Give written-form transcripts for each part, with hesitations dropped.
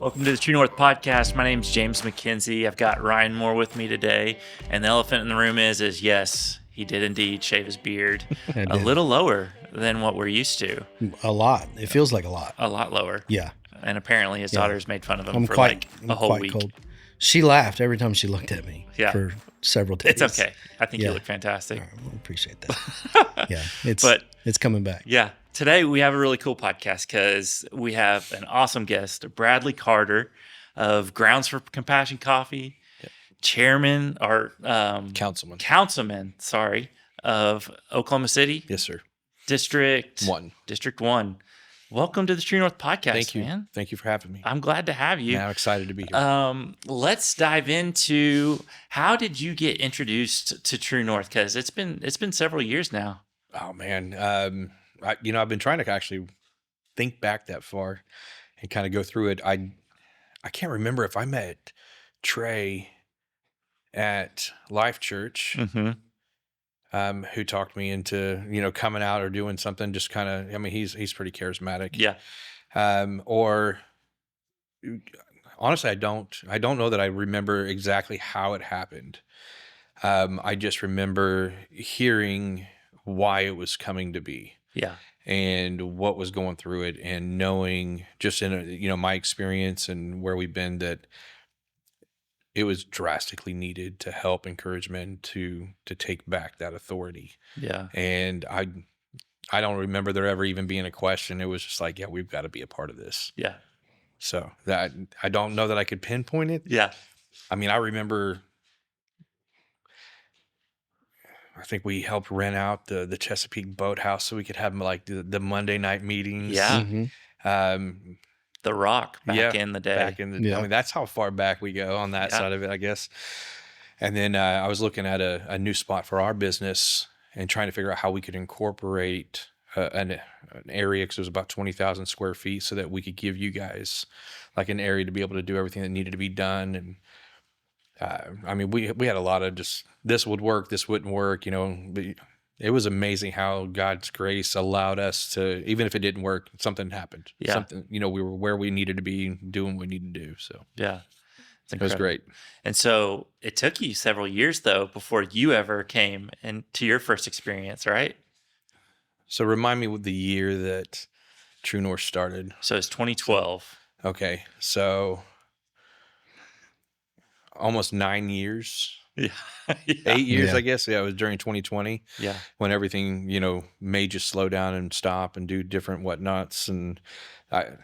Welcome to the True North Podcast. My name's James McKenzie. I've got Ryan Moore with me today. And the elephant in the room is yes, he did indeed shave his beard a little lower than what we're used to. A lot. It feels like a lot. A lot lower. Yeah. And apparently his daughters made fun of him for a whole week. Cold. She laughed every time she looked at me for several days. It's okay. I think you look fantastic. Right, well, appreciate that. It's coming back. Yeah. Today we have a really cool podcast because we have an awesome guest, Bradley Carter of Grounds for Compassion Coffee, chairman or councilman, of Oklahoma City. Yes, sir. District 1. Welcome to the True North Podcast. Thank you, man. Thank you for having me. I'm glad to have you. Yeah, I'm excited to be here. Let's dive into how did you get introduced to True North? Because it's been several years now. Oh man, I've been trying to actually think back that far and kind of go through it. I can't remember if I met Trey at Life Church, who talked me into coming out or doing something. Just kind of, I mean, he's pretty charismatic. Yeah. Or honestly, I don't know that I remember exactly how it happened. I just remember hearing why it was coming to be. Yeah. And what was going through it, and knowing just in my experience and where we've been, that it was drastically needed to help encourage men to take back that authority. Yeah. And I don't remember there ever even being a question. It was just like, yeah, we've got to be a part of this. Yeah. So that I don't know that I could pinpoint it. Yeah. I mean, I remember, I think we helped rent out the Chesapeake Boathouse so we could have like the Monday night meetings. Yeah. Mm-hmm. The Rock in the day. I mean, that's how far back we go on that side of it, I guess. And then I was looking at a new spot for our business and trying to figure out how we could incorporate an area, because it was about 20,000 square feet, so that we could give you guys like an area to be able to do everything that needed to be done. And I mean, we had a lot of just, this would work, this wouldn't work, but it was amazing how God's grace allowed us to, even if it didn't work, something happened. Yeah. Something, we were where we needed to be, doing what we needed to do. So yeah, it was great. And so it took you several years though before you ever came into your first experience, right? So remind me what the year that True North started. So it's 2012. Okay. So almost 9 years. Yeah. 8 years, I guess. Yeah, it was during 2020. Yeah. When everything, may just slow down and stop and do different whatnots. And I'm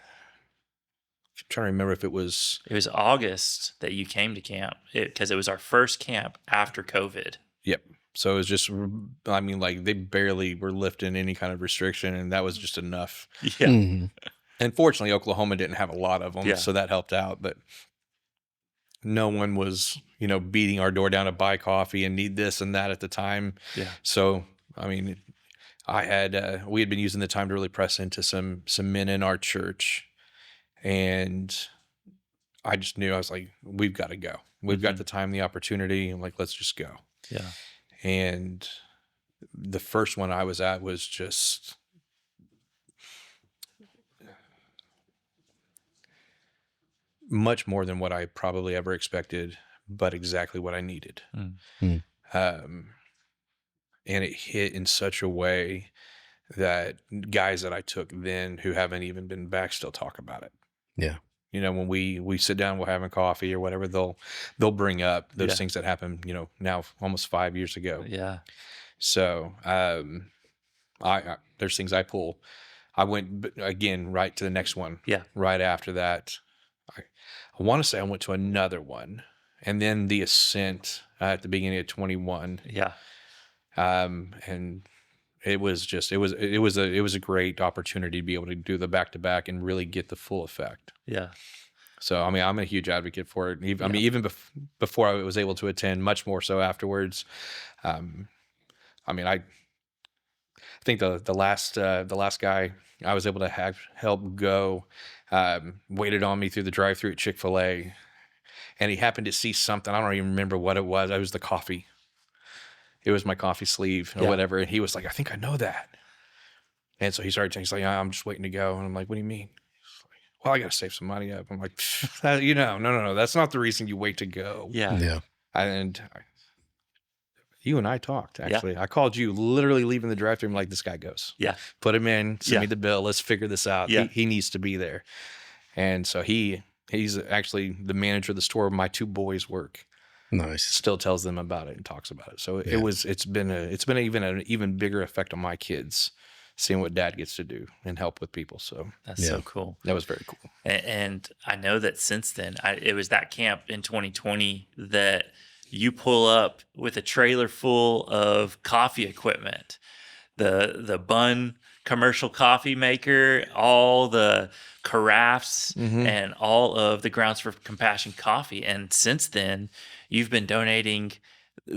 trying to remember if it was... It was August that you came to camp, because it was our first camp after COVID. Yep. So it was just, I mean, like they barely were lifting any kind of restriction, and that was just enough. Yeah. Mm-hmm. And fortunately, Oklahoma didn't have a lot of them, so that helped out. But no one was, beating our door down to buy coffee and need this and that at the time. Yeah. So, I mean, we had been using the time to really press into some men in our church. And I just knew, I was like, we've got to go. We've got the time, the opportunity. I'm like, let's just go. Yeah. And the first one I was at was just... much more than what I probably ever expected, but exactly what I needed. And it hit in such a way that guys that I took then who haven't even been back still talk about it. Yeah. When we sit down, we're having coffee or whatever, they'll bring up those things that happened, now almost 5 years ago. Yeah. So, I there's things I pull. I went again, right to the next one. Yeah. Right after that. I want to say I went to another one, and then the Ascent at the beginning of 21. Yeah. And it was a great opportunity to be able to do the back-to-back and really get the full effect. Yeah. So, I mean, I'm a huge advocate for it. I mean, even before I was able to attend, much more so afterwards. I mean, I think the last guy I was able to help go, waited on me through the drive-thru at Chick-fil-A, and he happened to see something. I don't even remember what it was. It was the coffee. It was my coffee sleeve or whatever. And he was like, I think I know that. And so he started saying, he's like, I'm just waiting to go. And I'm like, what do you mean? He's like, well, I got to save some money up. I'm like, no. That's not the reason you wait to go. Yeah. And you and I talked, actually. Yeah. I called you literally leaving the drive-thru. I'm like, this guy goes. Yeah. Put him in, send me the bill. Let's figure this out. Yeah. He needs to be there. And so he's actually the manager of the store where my 2 boys work. Nice. Still tells them about it and talks about it. So it's been an even bigger effect on my kids, seeing what dad gets to do and help with people. So that's so cool. That was very cool. And I know that since then, it was that camp in 2020 that you pull up with a trailer full of coffee equipment, the Bun commercial coffee maker, all the carafes, and all of the Grounds for Compassion coffee. And since then, you've been donating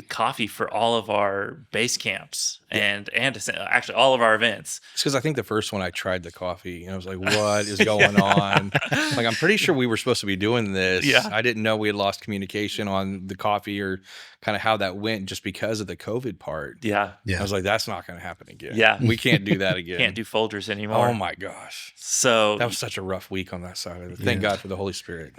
coffee for all of our base camps and actually all of our events. It's because I think the first one I tried the coffee and I was like, what is going on? Like, I'm pretty sure we were supposed to be doing this. Yeah. I didn't know we had lost communication on the coffee or kind of how that went just because of the COVID part. Yeah. I was like, that's not going to happen again. Yeah. We can't do that again. Can't do folders anymore. Oh my gosh. So that was such a rough week on that side of it. Thank God for the Holy Spirit.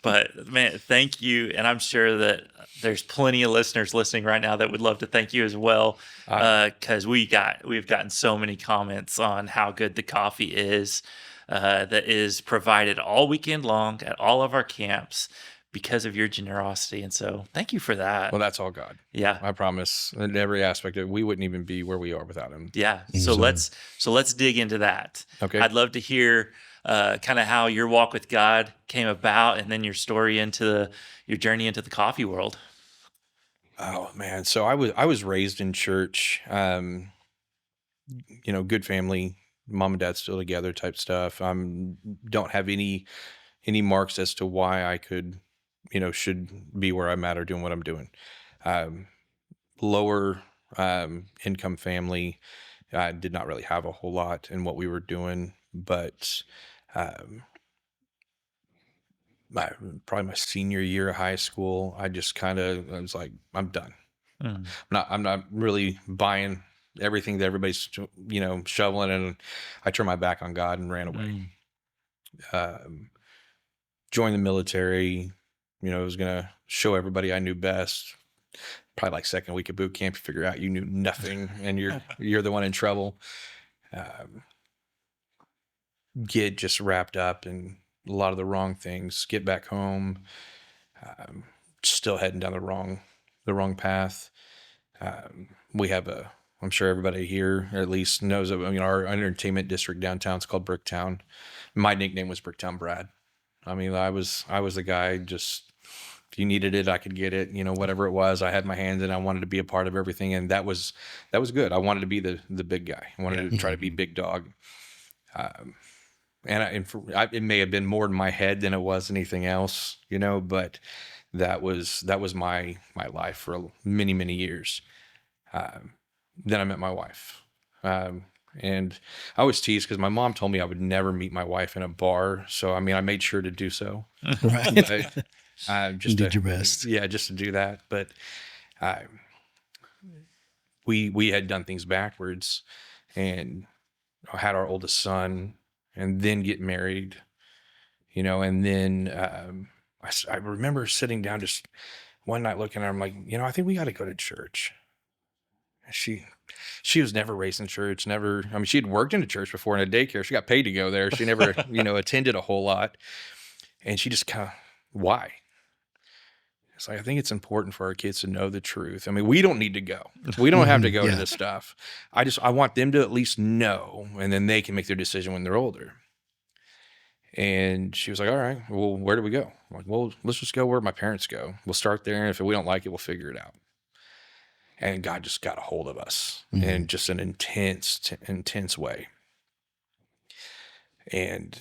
But man, thank you. And I'm sure that there's plenty of listeners listening right now that would love to thank you as well. Because we've gotten so many comments on how good the coffee is that is provided all weekend long at all of our camps because of your generosity. And so thank you for that. Well, that's all God. Yeah. I promise in every aspect of it, we wouldn't even be where we are without him. Yeah. So let's dig into that. Okay. I'd love to hear kind of how your walk with God came about and then your story into your journey into the coffee world. Oh man. So I was raised in church, good family, mom and dad still together type stuff. Don't have any marks as to why I could, should be where I'm at or doing what I'm doing. Lower income family. I did not really have a whole lot in what we were doing, but probably my senior year of high school, I was like, I'm done. I'm not really buying everything that everybody's, shoveling, and I turned my back on God and ran away. Joined the military, I was going to show everybody I knew best. Probably like second week of boot camp, you figure out you knew nothing and you're the one in trouble. Get just wrapped up in a lot of the wrong things, get back home, still heading down the wrong path. We have I'm sure everybody here at least knows of, our entertainment district downtown is called Bricktown. My nickname was Bricktown Brad. I was the guy, just if you needed it, I could get it, whatever it was. I had my hands in, I wanted to be a part of everything. And that was good. I wanted to be the big guy. I wanted to try to be big dog. It may have been more in my head than it was anything else, but that was my life for many, many years. Then I met my wife. And I was teased because my mom told me I would never meet my wife in a bar. So, I made sure to do so. Right. Just did your best. Yeah, just to do that. But we had done things backwards and had our oldest son and then get married, and then I remember sitting down just one night looking at her, I'm like, I think we got to go to church. She was never raised in church, never, she had worked in a church before in a daycare. She got paid to go there. She never, attended a whole lot. And she just kind of, why? It's like, I think it's important for our kids to know the truth. We don't need to go. We don't have to go to this stuff. I want them to at least know, and then they can make their decision when they're older. And she was like, all right, well, where do we go? I'm like, well, let's just go where my parents go. We'll start there. And if we don't like it, we'll figure it out. And God just got a hold of us in just an intense way. And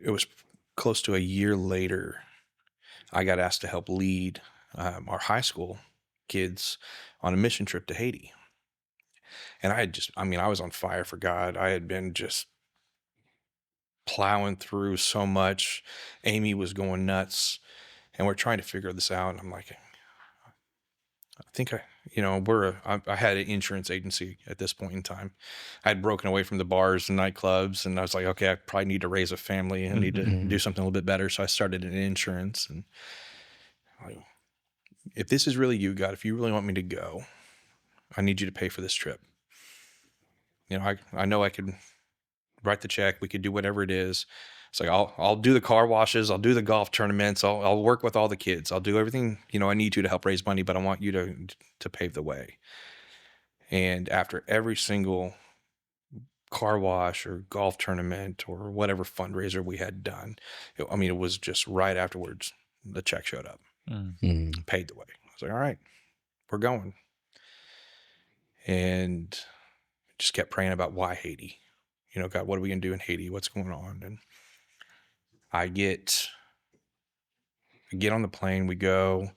it was close to a year later, I got asked to help lead our high school kids on a mission trip to Haiti. And I was on fire for God. I had been just plowing through so much. Amy was going nuts, and we're trying to figure this out. And I'm like, I think I had an insurance agency at this point in time. I had broken away from the bars and nightclubs, and I was like, okay, I probably need to raise a family and need to do something a little bit better. So I started an insurance, and if this is really you, God, if you really want me to go, I need you to pay for this trip. I know I could write the check. We could do whatever it is. It's like, I'll do the car washes. I'll do the golf tournaments. I'll work with all the kids. I'll do everything, I need to help raise money, but I want you to pave the way. And after every single car wash or golf tournament or whatever fundraiser we had done, it was just right afterwards, the check showed up, paid the way. I was like, all right, we're going. And just kept praying about why Haiti. God, what are we going to do in Haiti? What's going on? And I get on the plane, we go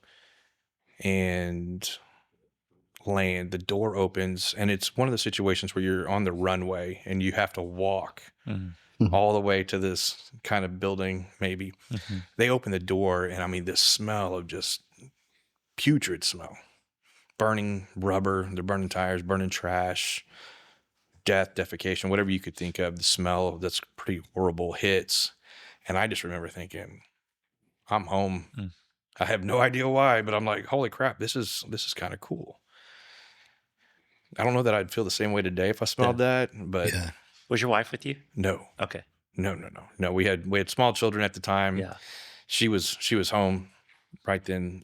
and land, the door opens, and it's one of the situations where you're on the runway and you have to walk all the way to this kind of building, maybe. They open the door, and this smell of just putrid smell, burning rubber, they're burning tires, burning trash, death, defecation, whatever you could think of. The smell that's pretty horrible hits. And I just remember thinking, I'm home. I have no idea why, but I'm like, holy crap, this is kind of cool. I don't know that I'd feel the same way today if I smelled that, but Was your wife with you? No. Okay. No. We had small children at the time. Yeah. She was home right then.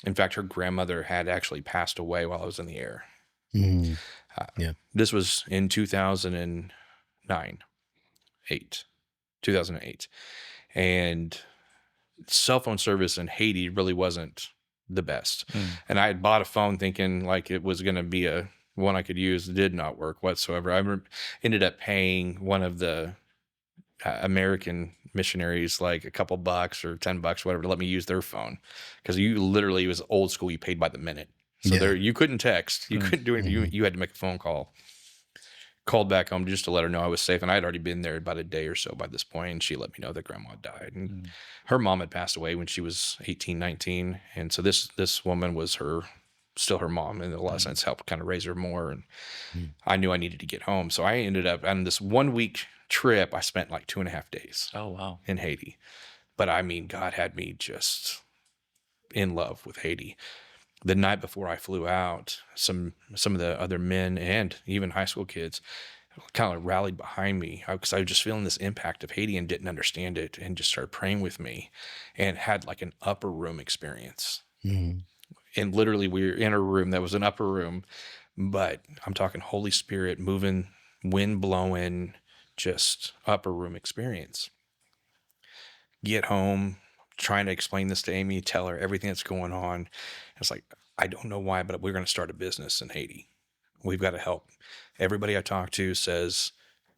In fact, her grandmother had actually passed away while I was in the air. This was in 2008. And cell phone service in Haiti really wasn't the best. And I had bought a phone thinking like it was going to be one I could use. It did not work whatsoever. I ended up paying one of the American missionaries like a couple bucks or $10, whatever, to let me use their phone. Because it was old school. You paid by the minute. So you couldn't text. You couldn't do anything. You had to make a phone call. Called back home just to let her know I was safe. And I had already been there about a day or so by this point, and she let me know that grandma died. And her mom had passed away when she was 18, 19. And so this woman was still her mom, and in a lot of sense helped kind of raise her more. And I knew I needed to get home. So I ended up on this 1 week trip. I spent like 2.5 days. Oh, wow. In Haiti. But God had me just in love with Haiti. The night before I flew out, some of the other men and even high school kids kind of rallied behind me because I was just feeling this impact of Haiti and didn't understand it, and just started praying with me and had like an upper room experience. And literally we were in a room that was an upper room, but I'm talking Holy Spirit moving, wind blowing, just upper room experience. Get home, trying to explain this to Amy, tell her everything that's going on. It's like, I don't know why, but we're going to start a business in Haiti. We've got to help. Everybody I talk to says,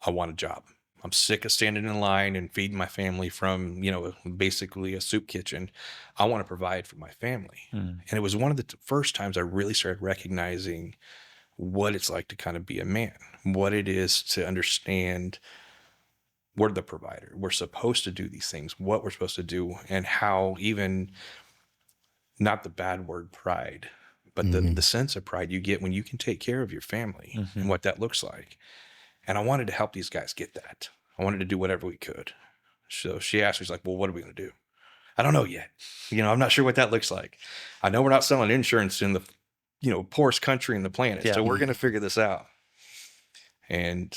I want a job. I'm sick of standing in line and feeding my family from, basically a soup kitchen. I want to provide for my family. And it was one of the first times I really started recognizing what it's like to kind of be a man, what it is to understand we're the provider. We're supposed to do these things, what we're supposed to do, and how even not the bad word pride, but the sense of pride you get when you can take care of your family and what that looks like. And I wanted to help these guys get that. I wanted to do whatever we could. So she asked me, she's like, well, what are we going to do? I don't know yet. I'm not sure what that looks like. I know we're not selling insurance in the, poorest country in the planet. Yeah. So we're going to figure this out. And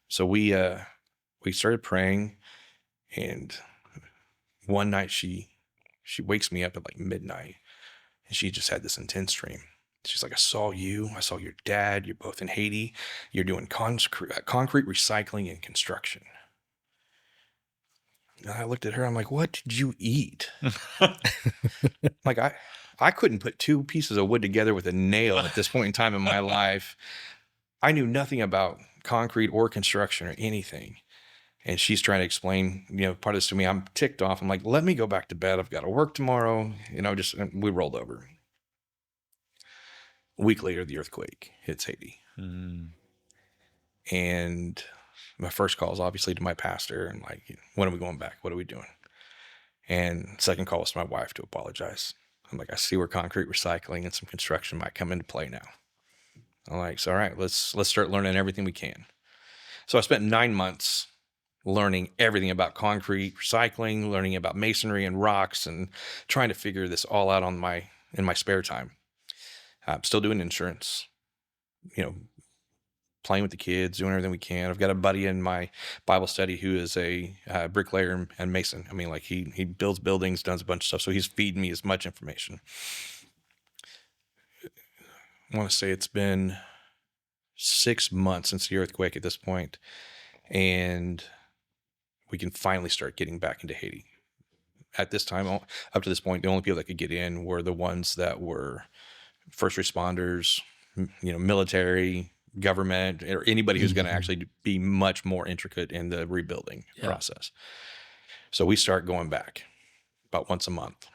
so we started praying, and one night she wakes me up at like midnight, and she just had this intense dream. She's like, I saw you, I saw your dad, you're both in Haiti, you're doing concrete recycling and construction. And I looked at her, I'm like, what did you eat? Like I couldn't put two pieces of wood together with a nail at this point in time in my life. I knew nothing about concrete or construction or anything. And she's trying to explain, part of this to me. I'm ticked off. I'm like, let me go back to bed. I've got to work tomorrow. We rolled over. A week later, the earthquake hits Haiti. And my first call is obviously to my pastor, and like, when are we going back? What are we doing? And second call was to my wife to apologize. I'm like, I see where concrete recycling and some construction might come into play now. I'm like, so all right, let's start learning everything we can. So I spent 9 months learning everything about concrete recycling, learning about masonry and rocks, and trying to figure this all out in my spare time. I'm still doing insurance, playing with the kids, doing everything we can. I've got a buddy in my Bible study who is a bricklayer and mason. I mean, like he builds buildings, does a bunch of stuff. So he's feeding me as much information. I want to say it's been 6 months since the earthquake at this point, and we can finally start getting back into Haiti. At this time, up to this point, the only people that could get in were the ones that were first responders, military, government, or anybody who's going to actually be much more intricate in the rebuilding process. So we start going back about once a month,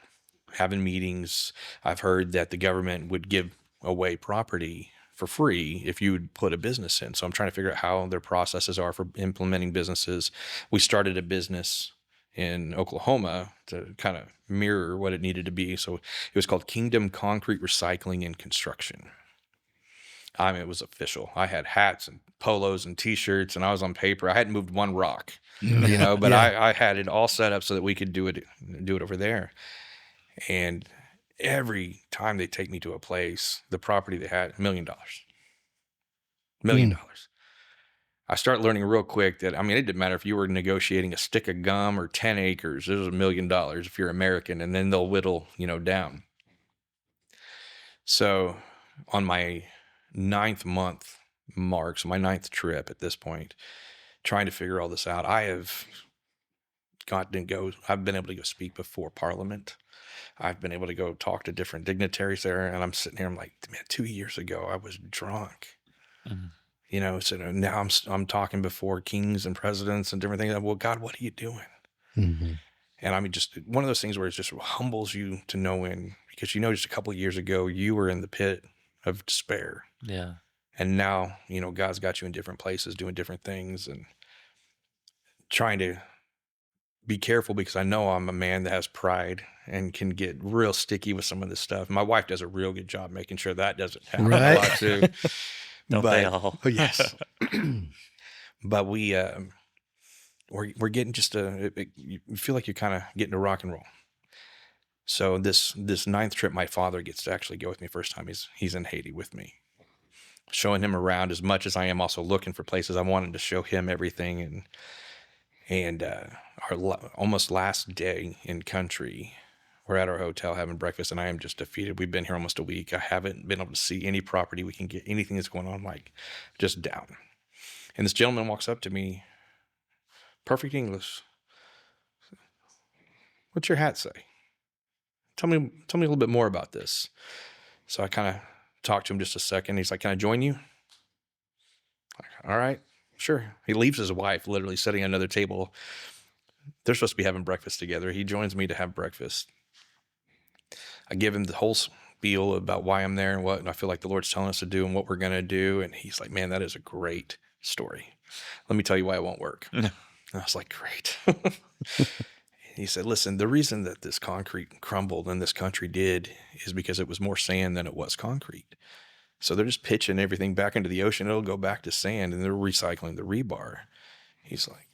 having meetings. I've heard that the government would give away property for free if you would put a business in. So I'm trying to figure out how their processes are for implementing businesses. We started a business in Oklahoma to kind of mirror what it needed to be. So it was called Kingdom Concrete Recycling and Construction. I mean, it was official. I had hats and polos and T-shirts, and I was on paper. I hadn't moved one rock, but I had it all set up so that we could do it over there. And every time they take me to a place, the property they had, $1 million. $1 million. I start learning real quick that, I mean, it didn't matter if you were negotiating a stick of gum or 10 acres. It was $1 million if you're American, and then they'll whittle, down. So on my 9th month mark, so my 9th trip at this point, trying to figure all this out, I've been able to go speak before Parliament. I've been able to go talk to different dignitaries there, and I'm sitting here, I'm like, man, 2 years ago I was drunk. Mm-hmm. So now I'm talking before kings and presidents and different things. Well, God, what are you doing? Mm-hmm. And I mean, just one of those things where it just humbles you to know because just a couple of years ago you were in the pit of despair. Yeah. And now, God's got you in different places doing different things, and trying to be careful because I know I'm a man that has pride and can get real sticky with some of this stuff. My wife does a real good job making sure that doesn't happen a lot too. Don't they all? Yes. But we're getting you feel like you're kind of getting to rock and roll. So this 9th trip, my father gets to actually go with me first time. He's in Haiti with me, showing him around as much as I am also looking for places. I wanted to show him everything. And our almost last day in country, we're at our hotel having breakfast, and I am just defeated. We've been here almost a week. I haven't been able to see any property we can get, anything that's going on, like just down. And this gentleman walks up to me, perfect English. What's your hat say? Tell me a little bit more about this. So I kind of talked to him just a second. He's like, can I join you? Like, all right, sure. He leaves his wife literally sitting at another table. They're supposed to be having breakfast together. He joins me to have breakfast. I give him the whole spiel about why I'm there and what I feel like the Lord's telling us to do and what we're going to do. And he's like, man, that is a great story. Let me tell you why it won't work. And I was like, great. He said, listen, the reason that this concrete crumbled and this country did is because it was more sand than it was concrete. So they're just pitching everything back into the ocean. It'll go back to sand, and they're recycling the rebar. He's like,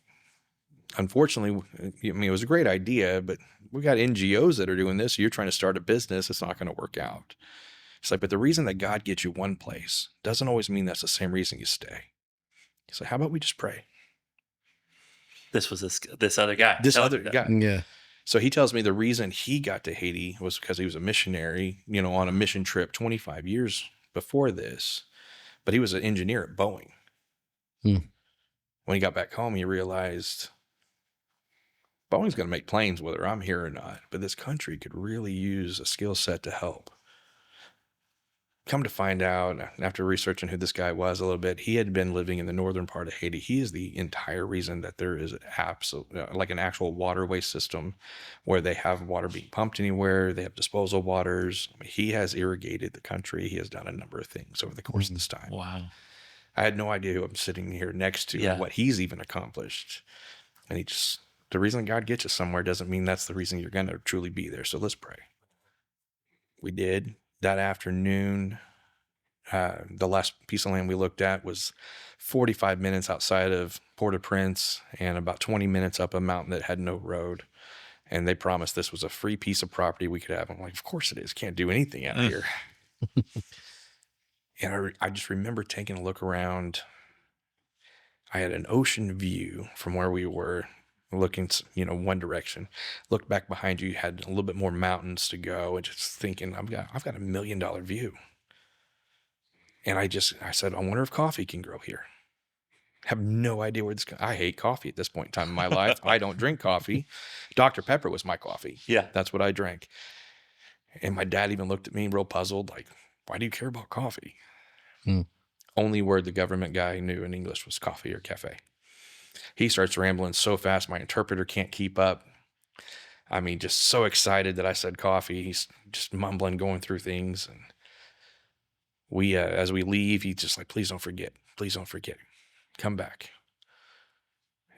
unfortunately, I mean, it was a great idea, but we got NGOs that are doing this. You're trying to start a business. It's not going to work out. It's like, but the reason that God gets you one place doesn't always mean that's the same reason you stay. He's like, how about we just pray? This was this other guy. Yeah. So he tells me the reason he got to Haiti was because he was a missionary, on a mission trip 25 years before this. But he was an engineer at Boeing. When he got back home, he realized Boeing's going to make planes whether I'm here or not. But this country could really use a skill set to help. Come to find out, after researching who this guy was a little bit, he had been living in the northern part of Haiti. He is the entire reason that there is an actual waterway system where they have water being pumped anywhere. They have disposal waters. I mean, he has irrigated the country. He has done a number of things over the course of this time. Wow. I had no idea who I'm sitting here next to, what he's even accomplished. And the reason God gets you somewhere doesn't mean that's the reason you're going to truly be there. So let's pray. We did. That afternoon, the last piece of land we looked at was 45 minutes outside of Port-au-Prince and about 20 minutes up a mountain that had no road. And they promised this was a free piece of property we could have. I'm like, of course it is. Can't do anything out here. And I just remember taking a look around. I had an ocean view from where we were, looking, one direction. Looked back behind you, had a little bit more mountains to go, and just thinking, I've got $1 million view. And I said, I wonder if coffee can grow here. Have no idea where I hate coffee at this point in time in my life. I don't drink coffee. Dr. Pepper was my coffee. Yeah. That's what I drank. And my dad even looked at me real puzzled, like, why do you care about coffee? Only word the government guy knew in English was coffee or cafe. He starts rambling so fast, my interpreter can't keep up. I mean, just so excited that I said coffee. He's just mumbling, going through things. And we, as we leave, he's just like, please don't forget. Please don't forget. Come back.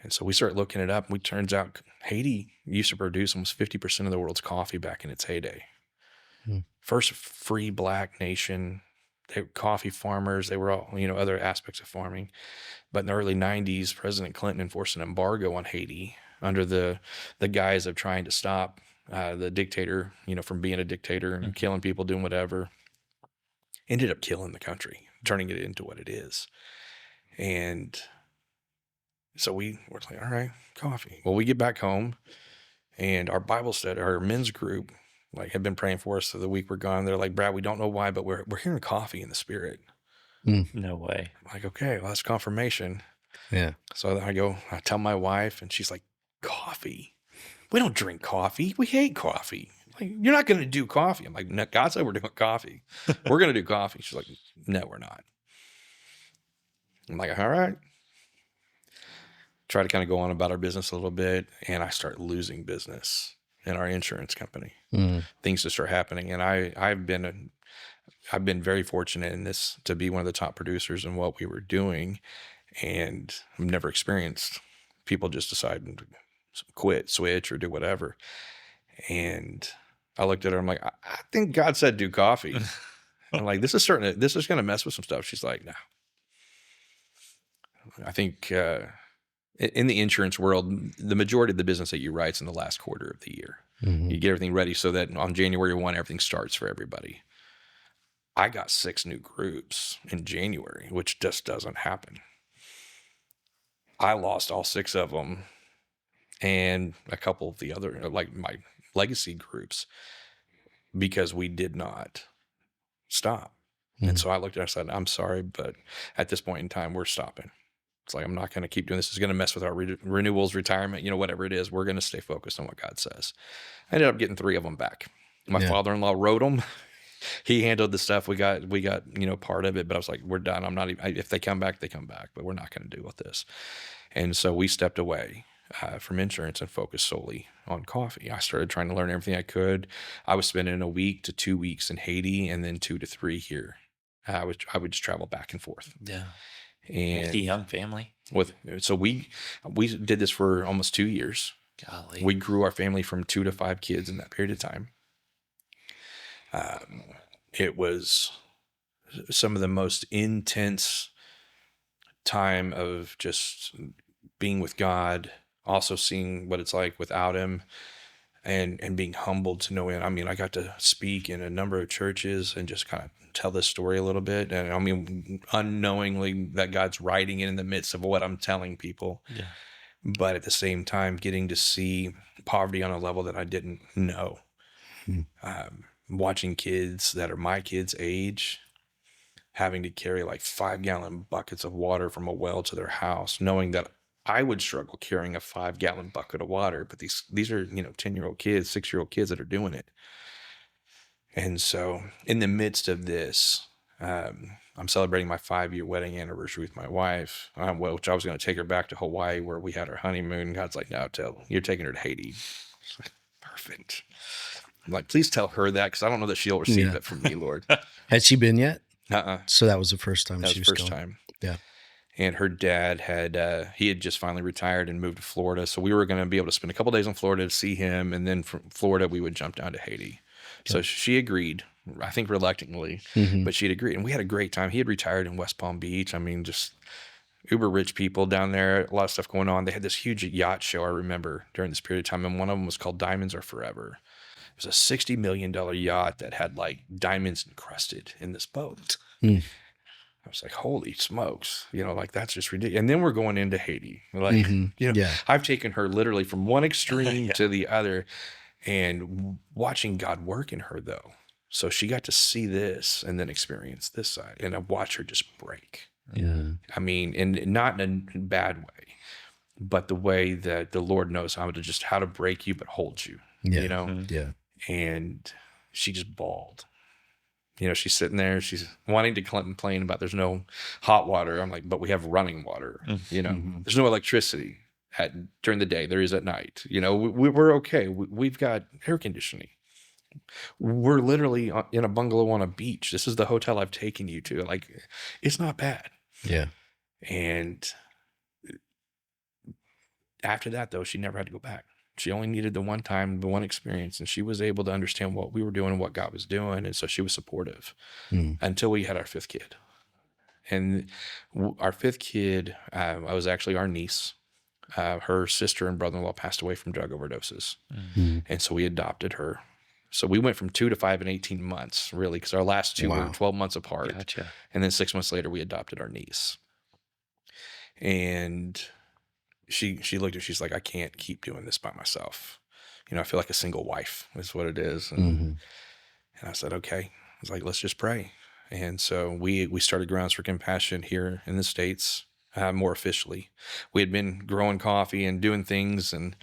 And so we start looking it up, and it turns out Haiti used to produce almost 50% of the world's coffee back in its heyday. First free black nation. They were coffee farmers. They were all, other aspects of farming. But in the early 90s, President Clinton enforced an embargo on Haiti under the guise of trying to stop the dictator, from being a dictator and killing people, doing whatever. Ended up killing the country, turning it into what it is. And so we were like, all right, coffee. Well, we get back home, and our Bible study, our men's group, had been praying for us for the week we're gone. They're like, Brad, we don't know why, but we're hearing coffee in the spirit. No way. I'm like, okay, well, that's confirmation. Yeah. So I tell my wife, and she's like, coffee? We don't drink coffee. We hate coffee. Like, you're not going to do coffee. I'm like, no, God said we're doing coffee. We're going to do coffee. She's like, no, we're not. I'm like, all right. Try to kind of go on about our business a little bit, and I start losing business in our insurance company. Things just start happening, and I've been very fortunate in this to be one of the top producers in what we were doing, and I've never experienced people just deciding to quit, switch, or do whatever. And I looked at her. I'm like, I think God said do coffee. I'm like, this is going to mess with some stuff. She's like, no. I think in the insurance world, the majority of the business that you write is in the last quarter of the year. You get everything ready so that on January 1, everything starts for everybody. I got 6 new groups in January, which just doesn't happen. I lost all 6 of them and a couple of the other, like my legacy groups, because we did not stop. And so I looked at her and said, I'm sorry, but at this point in time, we're stopping. It's like, I'm not going to keep doing this. It's going to mess with our renewals, retirement, whatever it is. We're going to stay focused on what God says. I ended up getting 3 of them back. My father-in-law wrote them. He handled the stuff. We got, part of it, but I was like, we're done. I'm not even, if they come back, they come back, but we're not going to deal with this. And so we stepped away from insurance and focused solely on coffee. I started trying to learn everything I could. I was spending a week to 2 weeks in Haiti and then 2 to 3 here. I would just travel back and forth. Yeah. And the young family. So we did this for almost 2 years. Golly. We grew our family from 2 to 5 kids in that period of time. It was some of the most intense time of just being with God, also seeing what it's like without him, and being humbled to know him. I mean, I got to speak in a number of churches and just kind of tell this story a little bit. And I mean, unknowingly that God's writing it in the midst of what I'm telling people. Yeah. But at the same time, getting to see poverty on a level that I didn't know. Watching kids that are my kids' age having to carry like 5-gallon buckets of water from a well to their house, knowing that I would struggle carrying a 5-gallon bucket of water, but these are 10-year-old kids, 6-year-old kids that are doing it. And so in the midst of this, I'm celebrating my 5-year wedding anniversary with my wife, which I was going to take her back to Hawaii where we had our honeymoon. God's like, no, you're taking her to Haiti. Like, perfect. I'm like, please tell her that, because I don't know that she'll receive it from me, Lord. Had she been yet? Uh-uh. So that was the first time she was going? That was the first time. Yeah. And her dad he had just finally retired and moved to Florida. So we were going to be able to spend a couple days in Florida to see him. And then from Florida, we would jump down to Haiti. Okay. So she agreed. I think reluctantly, but she'd agreed. And we had a great time. He had retired in West Palm Beach. I mean, just uber rich people down there, a lot of stuff going on. They had this huge yacht show, I remember, during this period of time. And one of them was called Diamonds Are Forever. It was a $60 million yacht that had like diamonds encrusted in this boat. I was like, holy smokes, like that's just ridiculous. And then we're going into Haiti. Like, I've taken her literally from one extreme to the other, and watching God work in her though. So she got to see this and then experience this side, and I watched her just break. Yeah. I mean, and not in a bad way, but the way that the Lord knows how to break you, but hold you, Yeah. And she just bawled. She's sitting there, she's wanting to complain about there's no hot water. I'm like, but we have running water, there's no electricity during the day. There is at night, we're okay. We've got air conditioning. We're literally in a bungalow on a beach. This is the hotel I've taken you to. Like, it's not bad. Yeah. And after that, though, she never had to go back. She only needed the one experience, and she was able to understand what we were doing and what God was doing. And so she was supportive until we had our fifth kid. And our fifth kid, I was actually our niece. Her sister and brother-in-law passed away from drug overdoses. And so we adopted her. So we went from 2 to 5 and 18 months, really, because our last two were 12 months apart. Gotcha. And then 6 months later, we adopted our niece. And she looked at, she's like, I can't keep doing this by myself. I feel like a single wife is what it is. And I said, okay. I was like, let's just pray. And so we started Grounds for Compassion here in the States, more officially. We had been growing coffee and doing things, and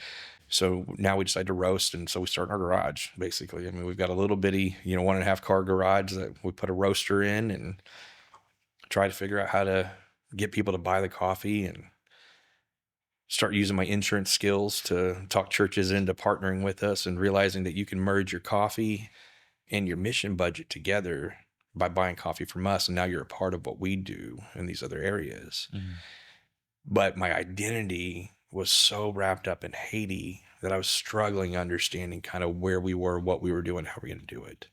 so now we decided to roast, and so we started our garage, basically. I mean, we've got a little bitty, 1.5 car garage that we put a roaster in and try to figure out how to get people to buy the coffee, and start using my insurance skills to talk churches into partnering with us, and realizing that you can merge your coffee and your mission budget together by buying coffee from us, and now you're a part of what we do in these other areas. But my identity was so wrapped up in Haiti that I was struggling understanding kind of where we were, what we were doing, how we're going to do it.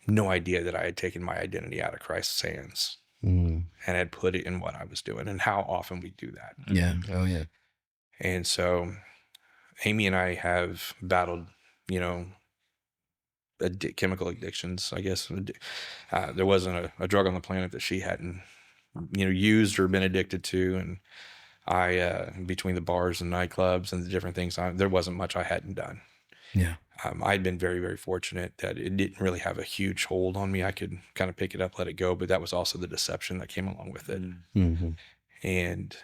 No idea that I had taken my identity out of Christ's hands and had put it in what I was doing, and how often we do that. Yeah. Oh, yeah. And so Amy and I have battled, chemical addictions, I guess. There wasn't a drug on the planet that she hadn't, used or been addicted to. And I, between the bars and nightclubs and the different things, there wasn't much I hadn't done. Yeah. I'd been very, very fortunate that it didn't really have a huge hold on me. I could kind of pick it up, let it go, but that was also the deception that came along with it. And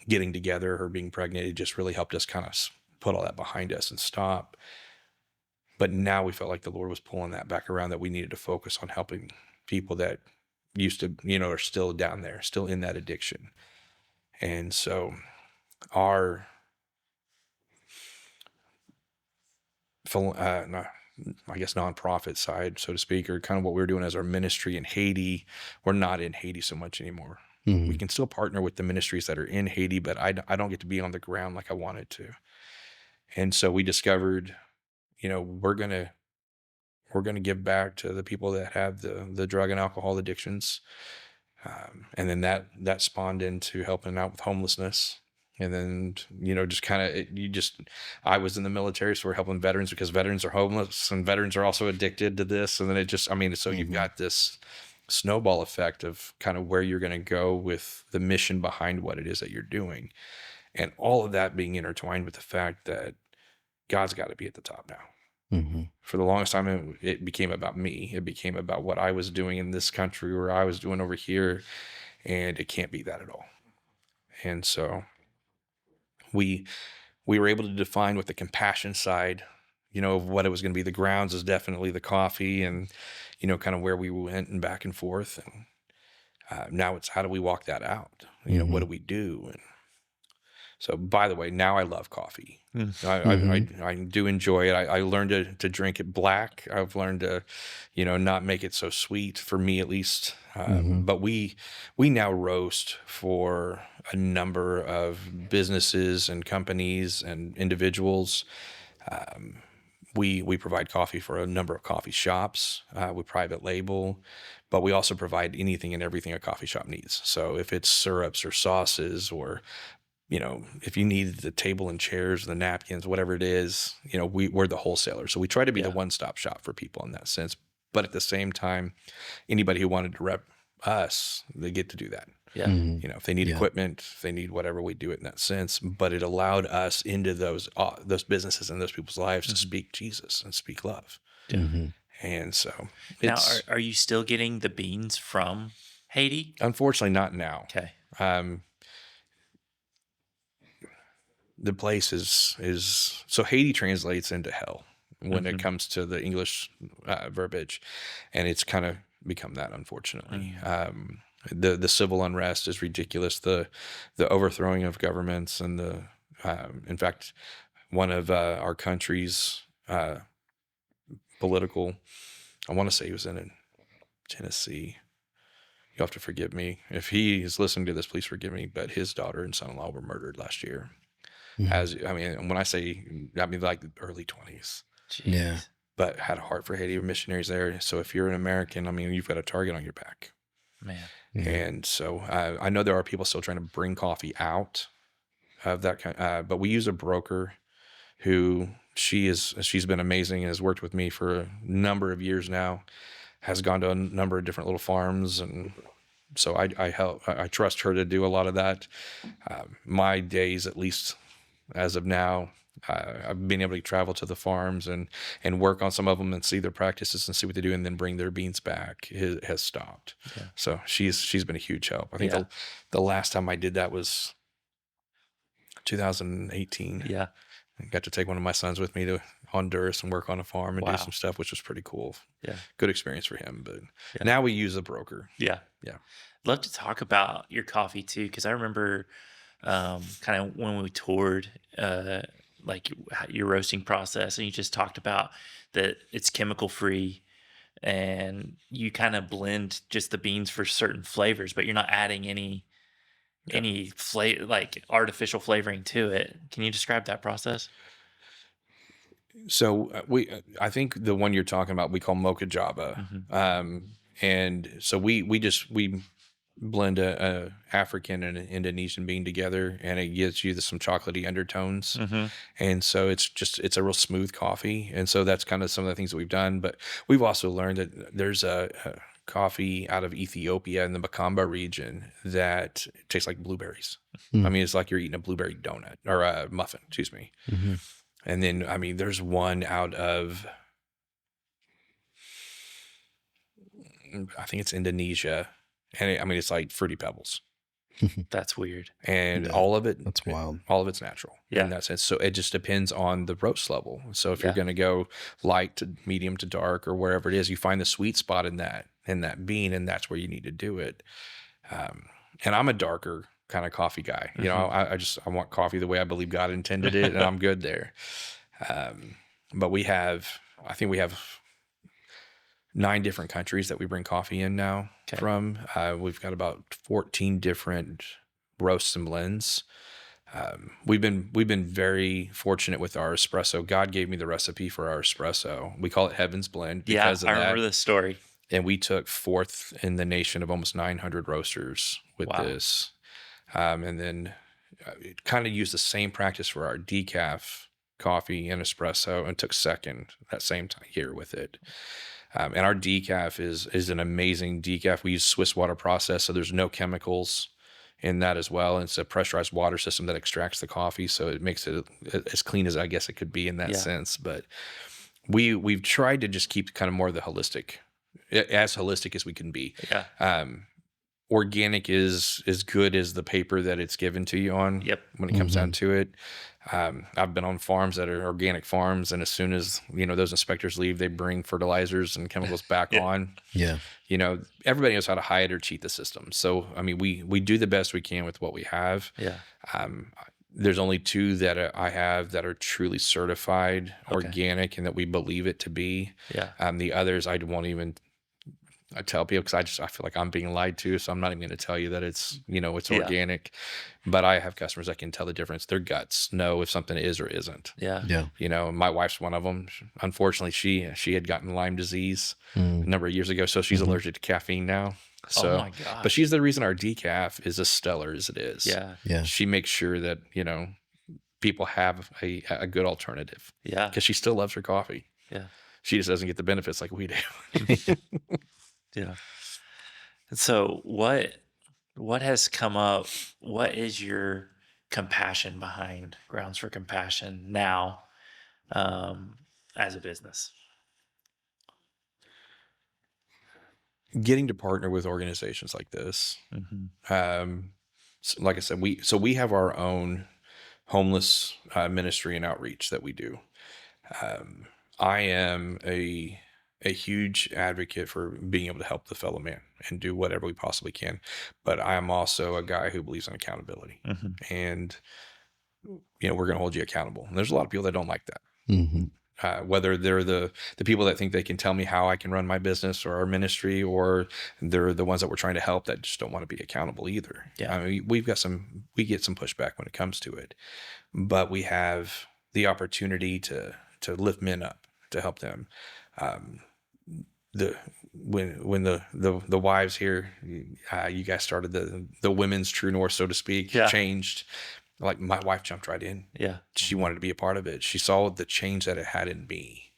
getting together, her being pregnant, it just really helped us kind of put all that behind us and stop. But now we felt like the Lord was pulling that back around, that we needed to focus on helping people that used to, are still down there, still in that addiction. And so our, nonprofit side, so to speak, or kind of what we were doing as our ministry in Haiti, we're not in Haiti so much anymore. We can still partner with the ministries that are in Haiti, but I don't get to be on the ground like I wanted to. And so we discovered, we're gonna give back to the people that have the drug and alcohol addictions, and then that spawned into helping out with homelessness. And then, just kind of, I was in the military, so we're helping veterans because veterans are homeless and veterans are also addicted to this. And then so you've got this snowball effect of kind of where you're going to go with the mission behind what it is that you're doing. And all of that being intertwined with the fact that God's got to be at the top now. For the longest time, it became about me. It became about what I was doing in this country or I was doing over here. And it can't be that at all. And so we were able to define what the compassion side, of what it was going to be. The grounds is definitely the coffee and, kind of where we went and back and forth. And now it's how do we walk that out? What do we do? And so, by the way, now I love coffee. I do enjoy it. I learned to drink it black. I've learned to, not make it so sweet, for me at least. But we now roast for a number of businesses and companies and individuals we provide coffee for a number of coffee shops. We private label, but we also provide anything and everything a coffee shop needs. So if it's syrups or sauces, or if you need the table and chairs, the napkins, whatever it is, we're the wholesaler. So we try to be the one-stop shop for people in that sense. But at the same time, anybody who wanted to rep us, they get to do that. Yeah. Mm-hmm. If they need equipment, if they need whatever, we do it in that sense. But it allowed us into those businesses and those people's lives to speak Jesus and speak love. Mm-hmm. And so now, are you still getting the beans from Haiti? Unfortunately, not now. Okay. The place is so Haiti translates into hell when it comes to the English verbiage, and it's kind of become that, unfortunately. The civil unrest is ridiculous. The overthrowing of governments, and in fact, one of our country's political, I want to say he was in Tennessee. You'll have to forgive me. If he is listening to this, please forgive me. But his daughter and son-in-law were murdered last year. Mm-hmm. When I say, I mean like the early 20s. Jeez. Yeah. But had a heart for Haiti, missionaries there. So if you're an American, you've got a target on your back. Man. Mm-hmm. And so I know there are people still trying to bring coffee out of that kind, but we use a broker who she's been amazing and has worked with me for a number of years now, has gone to a number of different little farms, and so I trust her to do a lot of that. My days, at least as of now, I've been able to travel to the farms and work on some of them and see their practices and see what they do, and then bring their beans back. It has stopped. Yeah. So she's been a huge help. I think the last time I did that was 2018. Yeah. I got to take one of my sons with me to Honduras and work on a farm and do some stuff, which was pretty cool. Yeah. Good experience for him. But now we use a broker. Yeah. Yeah. I'd love to talk about your coffee too, because I remember kind of when we toured like your roasting process, and you just talked about that it's chemical free, and you kind of blend just the beans for certain flavors, but you're not adding any like artificial flavoring to it. Can you describe that process? So I think the one you're talking about, we call Mocha Java. Mm-hmm. And so we blend a African and an Indonesian bean together, and it gives you some chocolatey undertones. Mm-hmm. And so it's a real smooth coffee. And so that's kind of some of the things that we've done. But we've also learned that there's a coffee out of Ethiopia in the Makamba region that tastes like blueberries. Mm. It's like you're eating a blueberry donut or a muffin, excuse me. Mm-hmm. And then, there's one out of, I think it's Indonesia. And it's like Fruity Pebbles. That's weird. And all of it, that's wild. All of it's natural in that sense. So it just depends on the roast level. So if you're going to go light to medium to dark or wherever it is, you find the sweet spot in that bean, and that's where you need to do it. And I'm a darker kind of coffee guy. I want coffee the way I believe God intended it, and I'm good there. But I think we have 9 different countries that we bring coffee in now from. We've got about 14 different roasts and blends. We've been very fortunate with our espresso. God gave me the recipe for our espresso. We call it Heaven's Blend because of that. I remember this story. And we took 4th in the nation of almost 900 roasters with this. And then kind of used the same practice for our decaf coffee and espresso, and took 2nd that same year with it. And our decaf is an amazing decaf. We use Swiss water process, so there's no chemicals in that as well. And it's a pressurized water system that extracts the coffee, so it makes it as clean as I guess it could be in that sense. But we've tried to just keep kind of more of the holistic as we can be. Yeah. Organic is as good as the paper that it's given to you on. Yep. When it comes down to it. I've been on farms that are organic farms, and as soon as those inspectors leave, they bring fertilizers and chemicals back on. Yeah. Everybody knows how to hide or cheat the system. So we do the best we can with what we have. Yeah. There's only 2 that I have that are truly certified organic and that we believe it to be. Yeah. The others I won't even I tell people because I feel like I'm being lied to, so I'm not even going to tell you that it's it's organic. But I have customers that can tell the difference. Their guts know if something is or isn't. Yeah. My wife's one of them. Unfortunately, she had gotten Lyme disease a number of years ago, so she's allergic to caffeine now. So, oh my gosh. but she's the reason our decaf is as stellar as it is. Yeah. She makes sure that people have a good alternative. Yeah, because she still loves her coffee. Yeah, she just doesn't get the benefits like we do. Yeah. So what has come up? What is your compassion behind Grounds for Compassion now, as a business? Getting to partner with organizations like this. So like I said, we have our own homeless ministry and outreach that we do. I am a huge advocate for being able to help the fellow man and do whatever we possibly can. But I am also a guy who believes in accountability, and we're going to hold you accountable. And there's a lot of people that don't like that. Whether they're the people that think they can tell me how I can run my business or our ministry, or they're the ones that we're trying to help that just don't want to be accountable either. Yeah. I mean, we get some pushback when it comes to it, but we have the opportunity to lift men up, to help them. When the wives here, you guys started the women's True North, so to speak, changed. Like, my wife jumped right in. Yeah. She wanted to be a part of it. She saw the change that it had in me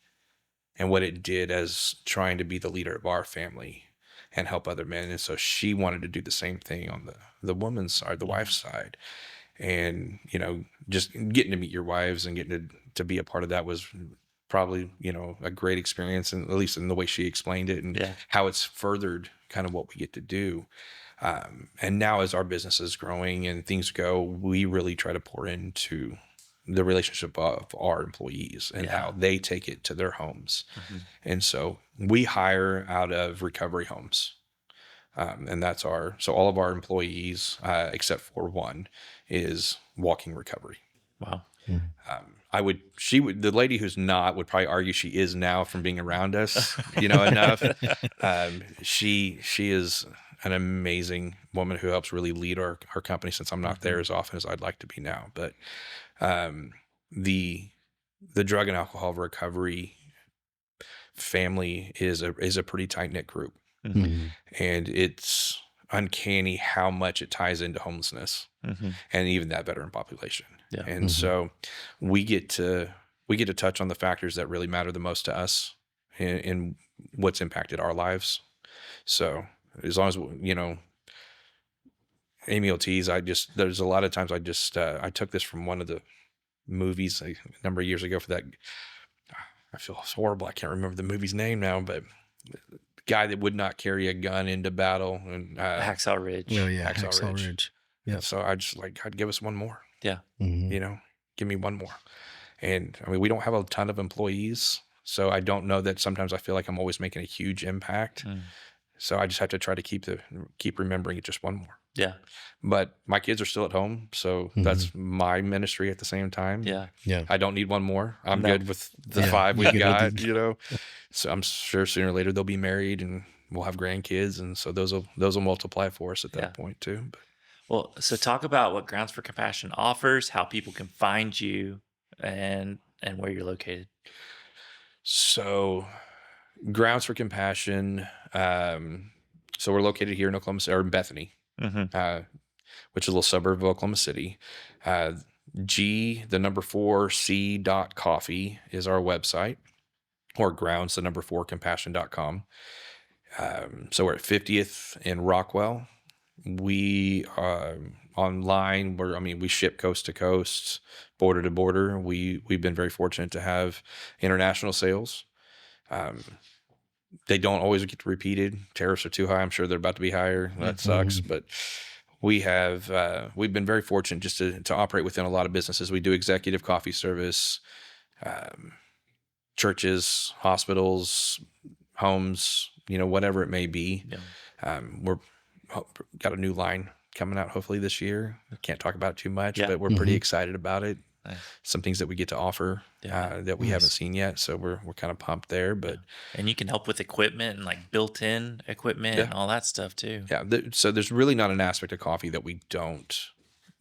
and what it did as trying to be the leader of our family and help other men. And so she wanted to do the same thing on the woman's side, the wife's side. And, just getting to meet your wives and getting to be a part of that was probably, a great experience, and at least in the way she explained it and how it's furthered kind of what we get to do. And now as our business is growing and things go, we really try to pour into the relationship of our employees and how they take it to their homes. And so we hire out of recovery homes. And that's so all of our employees, except for one, is walking recovery. Wow. The lady who's not would probably argue she is now from being around us, enough. She is an amazing woman who helps really lead our company, since I'm not there as often as I'd like to be now. But the drug and alcohol recovery family is a pretty tight-knit group. And it's uncanny how much it ties into homelessness and even that veteran population. Yeah. And so we get to touch on the factors that really matter the most to us in what's impacted our lives. So as long as, Amy will tease, there's a lot of times I took this from one of the movies a number of years ago for that. I feel horrible. I can't remember the movie's name now, but the guy that would not carry a gun into battle, and Hacksaw Ridge. Oh yeah. Hacksaw Ridge. Yeah. So I'd give us one more. Yeah. Give me one more. And I mean, we don't have a ton of employees, so I don't know that sometimes I feel like I'm always making a huge impact. So I just have to try to keep remembering it, just one more. Yeah. But my kids are still at home, so that's my ministry at the same time. Yeah. Yeah. I don't need one more. I'm good with the 5 we've got, So I'm sure sooner or later they'll be married and we'll have grandkids, and so those will multiply for us at that point too. But, well, so talk about what Grounds for Compassion offers, how people can find you, and where you're located. So Grounds for Compassion. So we're located here in Oklahoma City, or in Bethany, which is a little suburb of Oklahoma City. G4C.coffee is our website, or grounds4compassion.com. So we're at 50th in Rockwell. We are online. We ship coast to coast, border to border. We've been very fortunate to have international sales. They don't always get repeated. Tariffs are too high. I'm sure they're about to be higher. That sucks. But we've been very fortunate just to operate within a lot of businesses. We do executive coffee service, churches, hospitals, homes, whatever it may be. We're got a new line coming out hopefully this year. I can't talk about it too much, but we're pretty excited about it. some things that we get to offer that we haven't seen yet. So we're kind of pumped there. But and you can help with equipment and like built-in equipment and all that stuff too. Yeah. So there's really not an aspect of coffee that we don't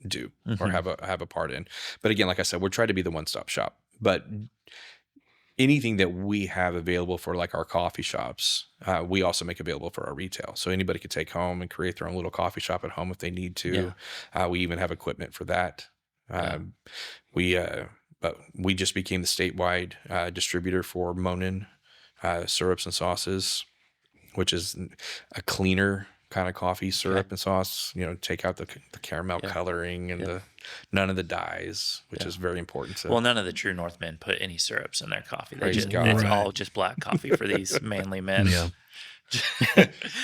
do or have a part in. But again, like I said, we're trying to be the one-stop shop. But anything that we have available for like our coffee shops, we also make available for our retail. So anybody could take home and create their own little coffee shop at home if they need to. We even have equipment for that. But we just became the statewide distributor for Monin syrups and sauces, which is a cleaner kind of coffee syrup and sauce. Take out the caramel coloring and none of the dyes, which is very important. Well, none of the True North men put any syrups in their coffee. It's all just black coffee for these manly men. Yeah.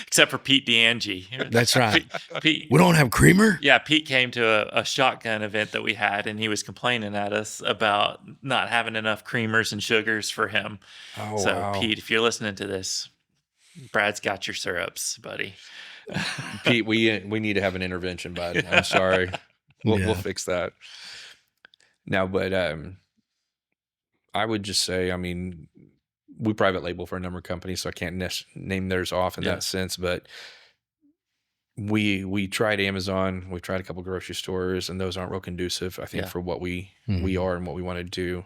Except for Pete DeAngie. That's right. Pete, we don't have creamer? Yeah, Pete came to a shotgun event that we had, and he was complaining at us about not having enough creamers and sugars for him. Oh, so, wow. Pete, if you're listening to this, Brad's got your syrups, buddy. Pete, we need to have an intervention, bud. I'm sorry. We'll fix that. Now, but I would just say, I mean, we private label for a number of companies, so I can't name theirs off in that sense. But we tried Amazon, we tried a couple grocery stores, and those aren't real conducive, I think, for what we are and what we want to do.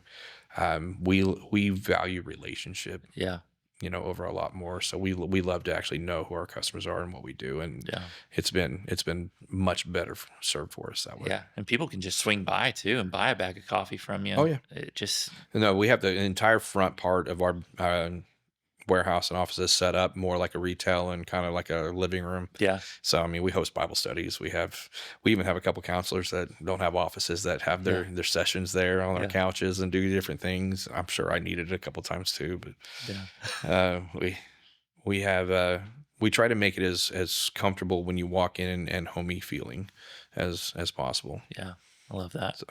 We value relationship. Yeah. Over a lot more. So we love to actually know who our customers are and what we do. And it's been much better served for us that way. Yeah. And people can just swing by too and buy a bag of coffee from you. Oh yeah. We have the entire front part of our warehouse and offices set up more like a retail and kind of like a living room. Yeah. So, I mean, we host Bible studies. We even have a couple counselors that don't have offices that have their sessions there on their couches and do different things. I'm sure I needed it a couple times too, but we try to make it as comfortable when you walk in and homey feeling as possible. Yeah. I love that.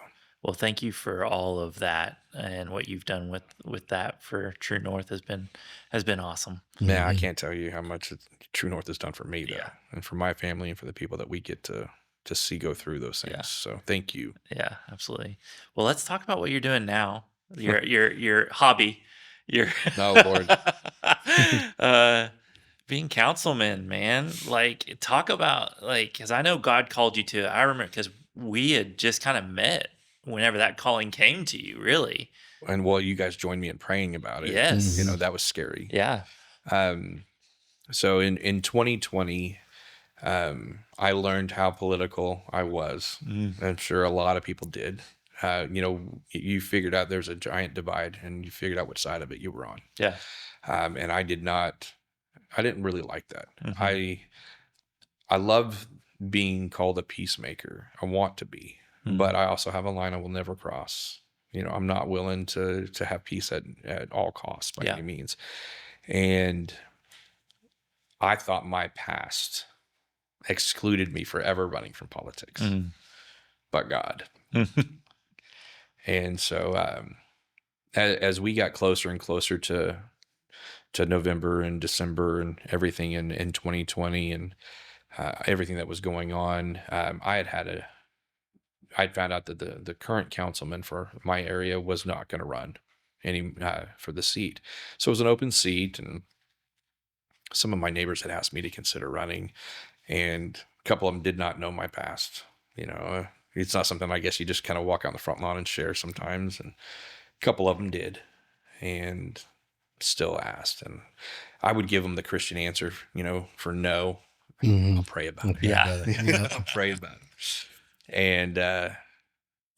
Well, thank you for all of that, and what you've done with that for True North has been awesome. Yeah, I can't tell you how much True North has done for me, though, and for my family and for the people that we get to see go through those things. Yeah. So thank you. Yeah, absolutely. Well, let's talk about what you're doing now. Your hobby. Oh Lord. Being councilman, man. Like, talk about because I know God called you to it. I remember because we had just kind of met whenever that calling came to you, really. And you guys joined me in praying about it. Yes. That was scary. Yeah. So in 2020, I learned how political I was. I'm sure a lot of people did. You figured out there's a giant divide, and you figured out which side of it you were on. Yeah. And I didn't really like that. I love being called a peacemaker. I want to be. But I also have a line I will never cross. I'm not willing to have peace at all costs by any means. And I thought my past excluded me forever running from politics. But God. And so as we got closer and closer to November and December and everything in 2020 and everything that was going on, I'd found out that the current councilman for my area was not going to run for the seat. So it was an open seat, and some of my neighbors had asked me to consider running, and a couple of them did not know my past. It's not something I guess you just kind of walk out on the front lawn and share sometimes, and a couple of them did, and still asked. And I would give them the Christian answer, for no. I'll pray about it. Yeah. I'll pray about it. And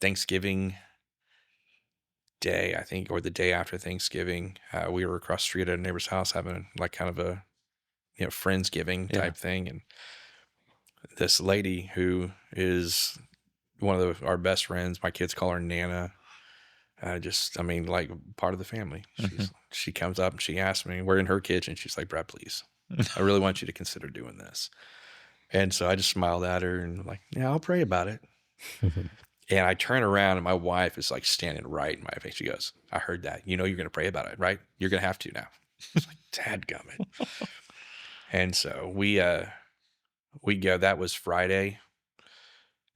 Thanksgiving Day, I think, or the day after Thanksgiving, we were across the street at a neighbor's house having like kind of a Friendsgiving type thing. And this lady who is one of our best friends, my kids call her Nana, like part of the family. She comes up and she asks me, we're in her kitchen. She's like, Brad, please, I really want you to consider doing this. And so I just smiled at her and like, yeah, I'll pray about it. And I turn around and my wife is like standing right in my face. She goes, I heard that. You're going to pray about it, right? You're going to have to now. It's like, dadgummit. And so we go, that was Friday.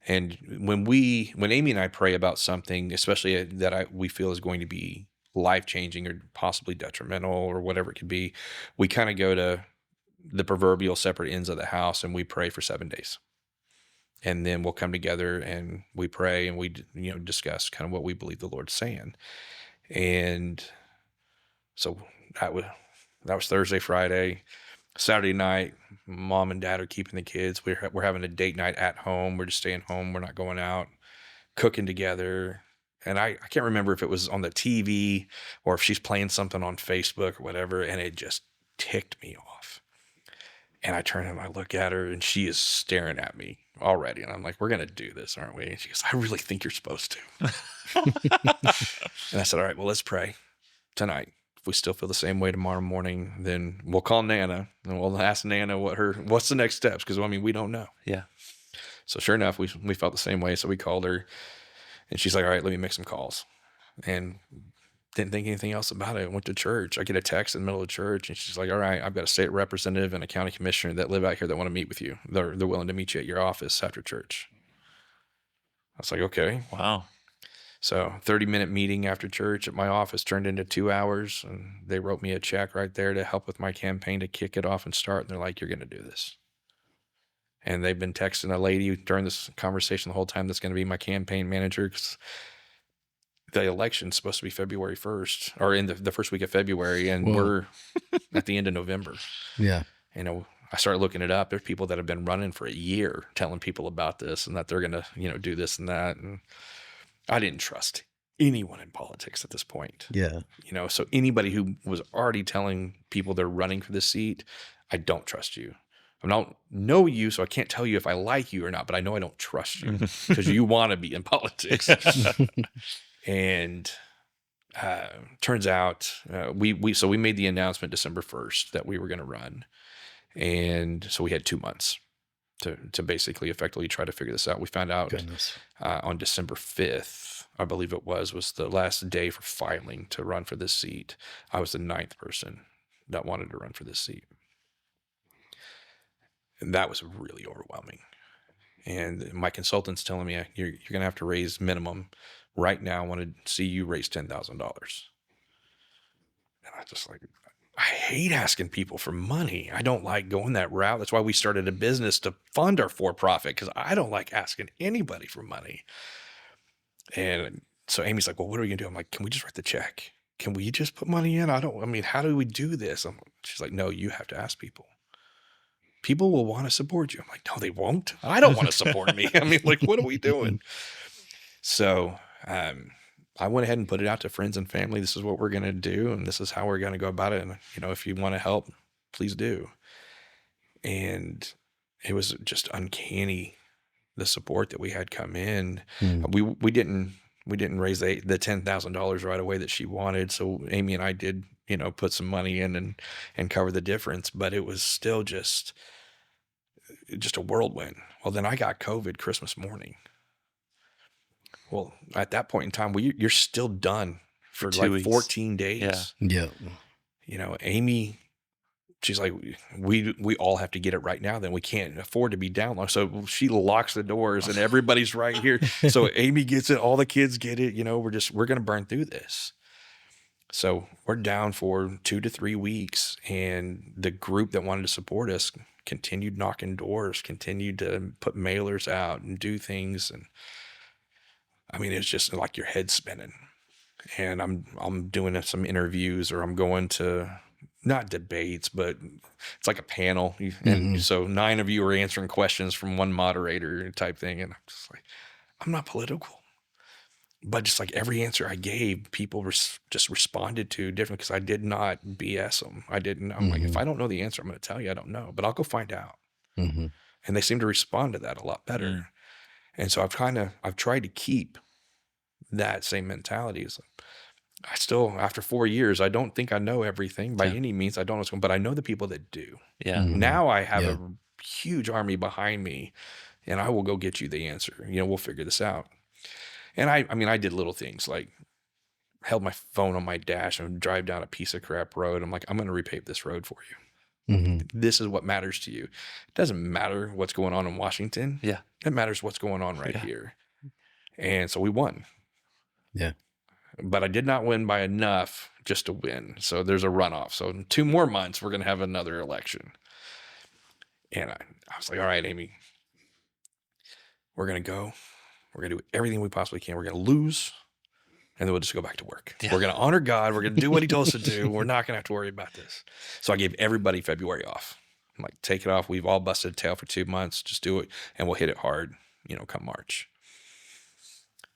And when Amy and I pray about something, especially that we feel is going to be life-changing or possibly detrimental or whatever it could be, we kind of go to the proverbial separate ends of the house and we pray for 7 days. And then we'll come together and we pray and we discuss kind of what we believe the Lord's saying. And so that was Thursday, Friday. Saturday night, mom and dad are keeping the kids. We're having a date night at home. We're just staying home. We're not going out, cooking together. And I can't remember if it was on the TV or if she's playing something on Facebook or whatever. And it just ticked me off. And I turn and I look at her and she is staring at me already. And I'm like, we're going to do this, aren't we? And she goes, I really think you're supposed to. And I said, all right, well, let's pray tonight. If we still feel the same way tomorrow morning, then we'll call Nana and we'll ask Nana what's the next steps. Cause we don't know. Yeah. So sure enough, we felt the same way. So we called her and she's like, all right, let me make some calls. And didn't think anything else about it. I went to church. I get a text in the middle of church and she's like, all right, I've got a state representative and a county commissioner that live out here that want to meet with you. They're willing to meet you at your office after church. I was like, okay. Wow. So 30-minute meeting after church at my office turned into 2 hours, and they wrote me a check right there to help with my campaign to kick it off and start. And they're like, you're going to do this. And they've been texting a lady during this conversation the whole time that's going to be my campaign manager, because the election's supposed to be February 1st or in the first week of February, and we're at the end of November. Yeah. I started looking it up. There's people that have been running for a year telling people about this and that they're going to, do this and that. And I didn't trust anyone in politics at this point. Yeah. So anybody who was already telling people they're running for this seat, I don't trust you. I don't know you, so I can't tell you if I like you or not, but I know I don't trust you because you want to be in politics. And turns out we made the announcement December 1st that we were going to run. And so we had 2 months to basically effectively try to figure this out. We found out on December 5th, I believe it was the last day for filing to run for this seat. I was the 9th person that wanted to run for this seat. And that was really overwhelming. And my consultant's telling me, you're going to have to raise minimum. Right now, I want to see you raise $10,000. And I just I hate asking people for money. I don't like going that route. That's why we started a business to fund our for-profit, because I don't like asking anybody for money. And so Amy's like, well, what are we going to do? I'm like, can we just write the check? Can we just put money in? How do we do this? She's like, no, you have to ask people. People will want to support you. I'm like, no, they won't. I don't want to support me. What are we doing? So I went ahead and put it out to friends and family. This is what we're going to do, and this is how we're going to go about it. And, if you want to help, please do. And it was just uncanny, the support that we had come in. We didn't raise the $10,000 right away that she wanted. So Amy and I did, put some money in and cover the difference, but it was still just a whirlwind. Well, then I got COVID Christmas morning. Well, at that point in time, you're still done for 2 weeks. 14 days. Yeah. Amy, she's like, we all have to get it right now. Then we can't afford to be down long. So she locks the doors and everybody's right here. So Amy gets it. All the kids get it. We're going to burn through this. So we're down for 2 to 3 weeks. And the group that wanted to support us continued knocking doors, continued to put mailers out and do things. And it's just like your head's spinning. And I'm doing some interviews, or I'm going to, not debates, but it's like a panel. And so 9 of you are answering questions from one moderator type thing. And I'm just like, I'm not political. But just like every answer I gave, people just responded to different, because I did not BS them. I'm like, if I don't know the answer, I'm going to tell you I don't know, but I'll go find out. And they seem to respond to that a lot better. And so I've tried to keep that same mentality. I still, after 4 years, I don't think I know everything by any means. I don't know, but I know the people that do. Yeah. Now I have a huge army behind me, and I will go get you the answer. We'll figure this out. And I did little things like held my phone on my dash and drive down a piece of crap road. I'm like, I'm going to repave this road for you. This is what matters to you. It doesn't matter what's going on in Washington. Yeah. It matters what's going on right here. And so we won. Yeah. But I did not win by enough just to win. So there's a runoff. So in 2 more months, we're going to have another election. And I was like, all right, Amy, we're going to go. We're going to do everything we possibly can. We're going to lose. And then we'll just go back to work. Yeah. We're going to honor God. We're going to do what he told us to do. We're not going to have to worry about this. So I gave everybody February off. I'm like, take it off. We've all busted a tail for 2 months. Just do it. And we'll hit it hard, come March.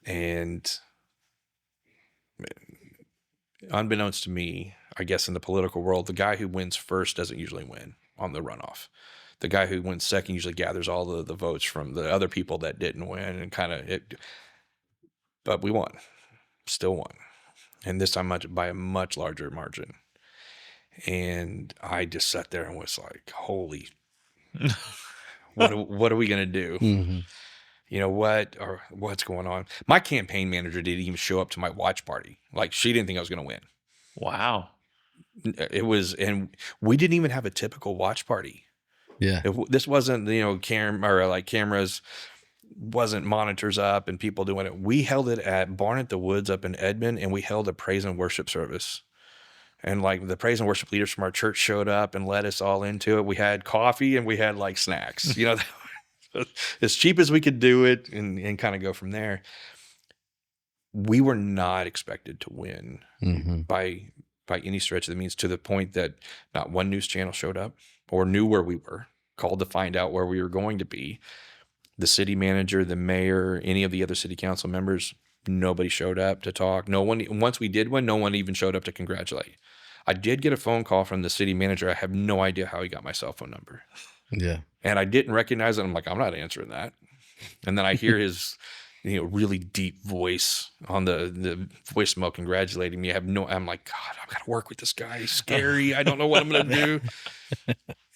And unbeknownst to me, I guess in the political world, the guy who wins first doesn't usually win on the runoff. The guy who wins second usually gathers all the votes from the other people that didn't win and kind of it. But we won. Still won. And this time by a much larger margin. And I just sat there and was like, holy, what are we going to do? Mm-hmm. What's going on? My campaign manager didn't even show up to my watch party. Like, she didn't think I was going to win. Wow. And we didn't even have a typical watch party. Yeah. This wasn't, cameras, wasn't monitors up and people doing it. We held it at Barn at the Woods up in Edmond, and we held a praise and worship service. And like the praise and worship leaders from our church showed up and led us all into it. We had coffee and we had like snacks, as cheap as we could do it and kind of go from there. We were not expected to win by any stretch of the means, to the point that not one news channel showed up or knew where we were, called to find out where we were going to be. The city manager, the mayor, any of the other city council members, nobody showed up to talk. No one, once we did win, no one even showed up to congratulate. I did get a phone call from the city manager. I have no idea how he got my cell phone number. Yeah. And I didn't recognize it. I'm like, I'm not answering that. And then I hear his, really deep voice on the voicemail congratulating me. I'm like, God, I've got to work with this guy. He's scary. I don't know what I'm going to do.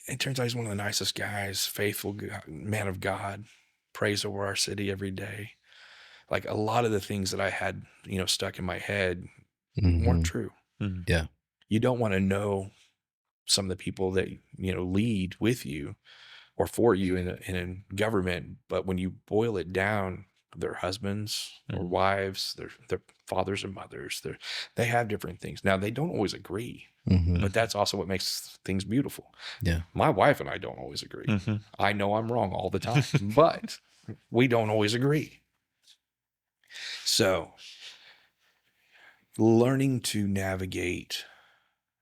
It turns out he's one of the nicest guys, faithful man of God, prays over our city every day. Like, a lot of the things that I had, stuck in my head weren't true. Mm-hmm. Yeah. You don't want to know some of the people that, lead with you or for you in government. But when you boil it down, their husbands or wives, their fathers and mothers, they have different things. Now, they don't always agree, but that's also what makes things beautiful. Yeah. My wife and I don't always agree. I know I'm wrong all the time, but we don't always agree. So learning to navigate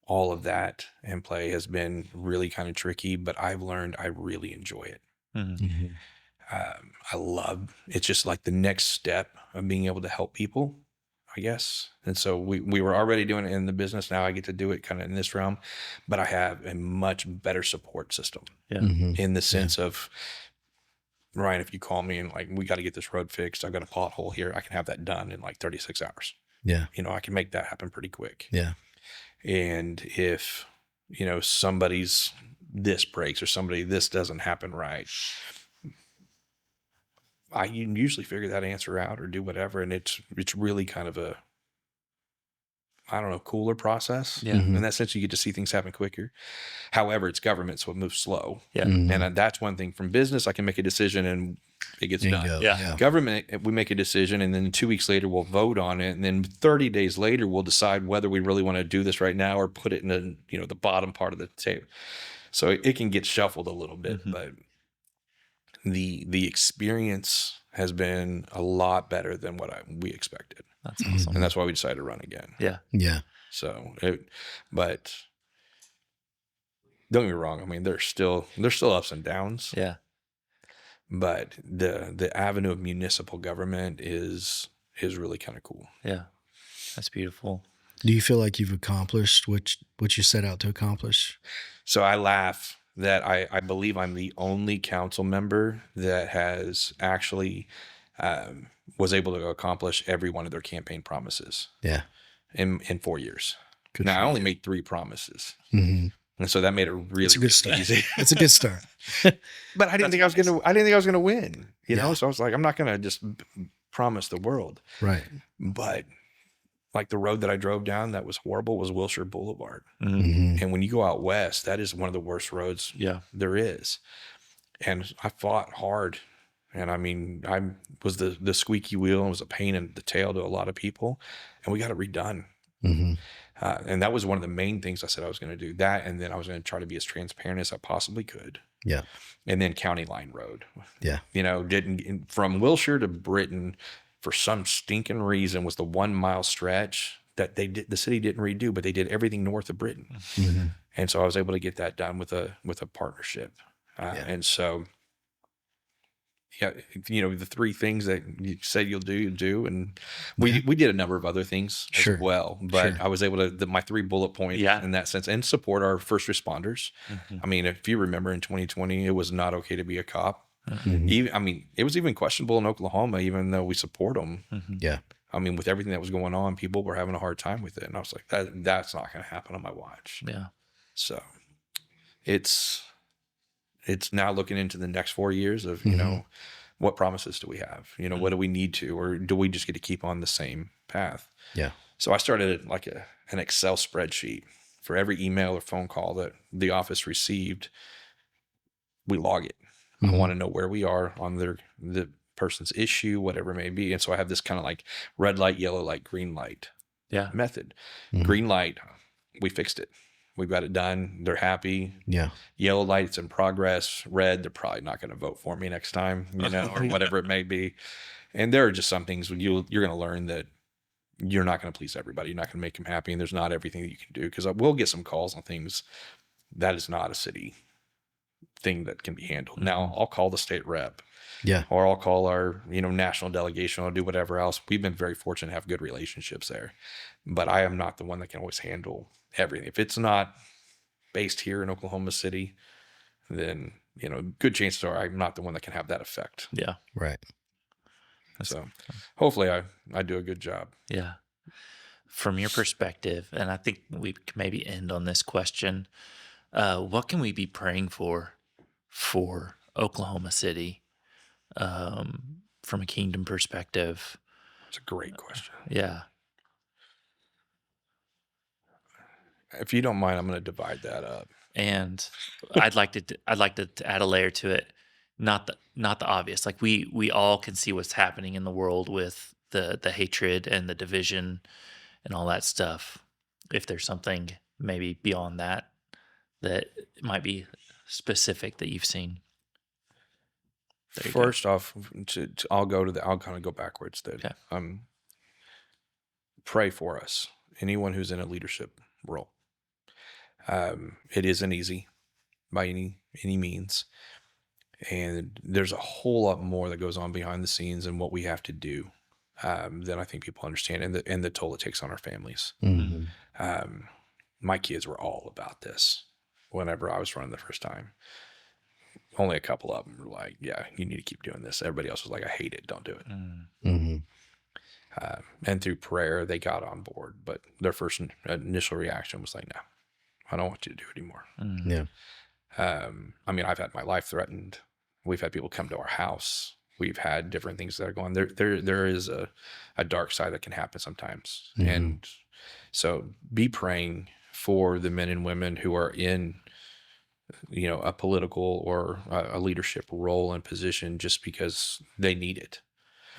all of that and play has been really kind of tricky, but I've learned I really enjoy it. I love, it's just like the next step of being able to help people, I guess. And so we were already doing it in the business. Now I get to do it kind of in this realm, but I have a much better support system in the sense of, Ryan, if you call me and like, we got to get this road fixed, I've got a pothole here, I can have that done in like 36 hours. Yeah. I can make that happen pretty quick. Yeah. And if, somebody's this breaks or this doesn't happen right, I usually figure that answer out or do whatever. And it's really kind of a, cooler process. Yeah. In that sense, you get to see things happen quicker. However, it's government, so it moves slow. Yeah. And that's one thing. From business, I can make a decision and it gets done. Yeah. Government, we make a decision and then 2 weeks later we'll vote on it. And then 30 days later, we'll decide whether we really want to do this right now or put it in the bottom part of the table. So it can get shuffled a little bit, but the experience has been a lot better than what we expected. That's awesome. And that's why we decided to run again. Yeah. Yeah. So, but don't get me wrong. I mean, there's still ups and downs. Yeah. But the avenue of municipal government is really kind of cool. Yeah. That's beautiful. Do you feel like you've accomplished what you set out to accomplish? So I laugh that I believe I'm the only council member that has actually was able to accomplish every one of their campaign promises. Yeah. In 4 years. Good now I only made 3 promises. And so that made it really, it's a good start. easy. It's a good start. But I didn't think I was going to win, So I was like, I'm not going to just promise the world. Right. But like the road that I drove down that was horrible was Wilshire Boulevard. And when you go out west, that is one of the worst roads there is. And I fought hard And I mean, I was the squeaky wheel and was a pain in the tail to a lot of people, and we got it redone. Mm-hmm. And that was one of the main things I said I was going to do, that. And then I was going to try to be as transparent as I possibly could. Yeah. And then County Line Road. Yeah. From Wilshire to Britain, for some stinking reason, was the 1 mile stretch that the city didn't redo, but they did everything north of Britain. Mm-hmm. And so I was able to get that done with a partnership. And so, yeah, the three things that you said you'll do. And we did a number of other things as well, but I was able to, my 3 bullet points in that sense, and support our first responders. Mm-hmm. I mean, if you remember in 2020, it was not okay to be a cop. Mm-hmm. It was even questionable in Oklahoma, even though we support them. Mm-hmm. Yeah. I mean, with everything that was going on, people were having a hard time with it. And I was like, that's not going to happen on my watch. Yeah. So it's now looking into the next 4 years of, what promises do we have? What do we need to, or do we just get to keep on the same path? Yeah. So I started like an Excel spreadsheet for every email or phone call that the office received. We log it. Mm-hmm. I want to know where we are on the person's issue, whatever it may be. And so I have this kind of like red light, yellow light, green light method. Mm-hmm. Green light, we fixed it. We've got it done. They're happy. Yeah. Yellow light, it's in progress. Red, they're probably not going to vote for me next time, or whatever it may be. And there are just some things when you're going to learn that you're not going to please everybody. You're not going to make them happy. And there's not everything that you can do, because I will get some calls on things that is not a city thing that can be handled. Mm-hmm. Now I'll call the state rep. Yeah. Or I'll call our, national delegation. I'll do whatever else. We've been very fortunate to have good relationships there, but I am not the one that can always handle everything. If it's not based here in Oklahoma City, then, good chances are I'm not the one that can have that effect. Yeah. Right. So hopefully I do a good job. Yeah. From your perspective, and I think we can maybe end on this question, what can we be praying for Oklahoma City from a kingdom perspective? It's a great question. Yeah. If you don't mind, I'm going to divide that up. And I'd like to add a layer to it. Not the obvious. Like we all can see what's happening in the world with the hatred and the division and all that stuff. If there's something maybe beyond that might be specific that you've seen. First off, I'll kind of go backwards. That pray for us. Anyone who's in a leadership role. It isn't easy by any means, and there's a whole lot more that goes on behind the scenes and what we have to do than I think people understand, and the toll it takes on our families. Mm-hmm. My kids were all about this whenever I was running the first time. Only a couple of them were like, yeah, you need to keep doing this. Everybody else was like, I hate it. Don't do it. Mm-hmm. And through prayer, they got on board. But their first initial reaction was like, no, I don't want you to do it anymore. Mm-hmm. Yeah. I've had my life threatened. We've had people come to our house. We've had different things that are going on. There is a dark side that can happen sometimes. Mm-hmm. And so be praying for the men and women who are in a political or a leadership role and position just because they need it.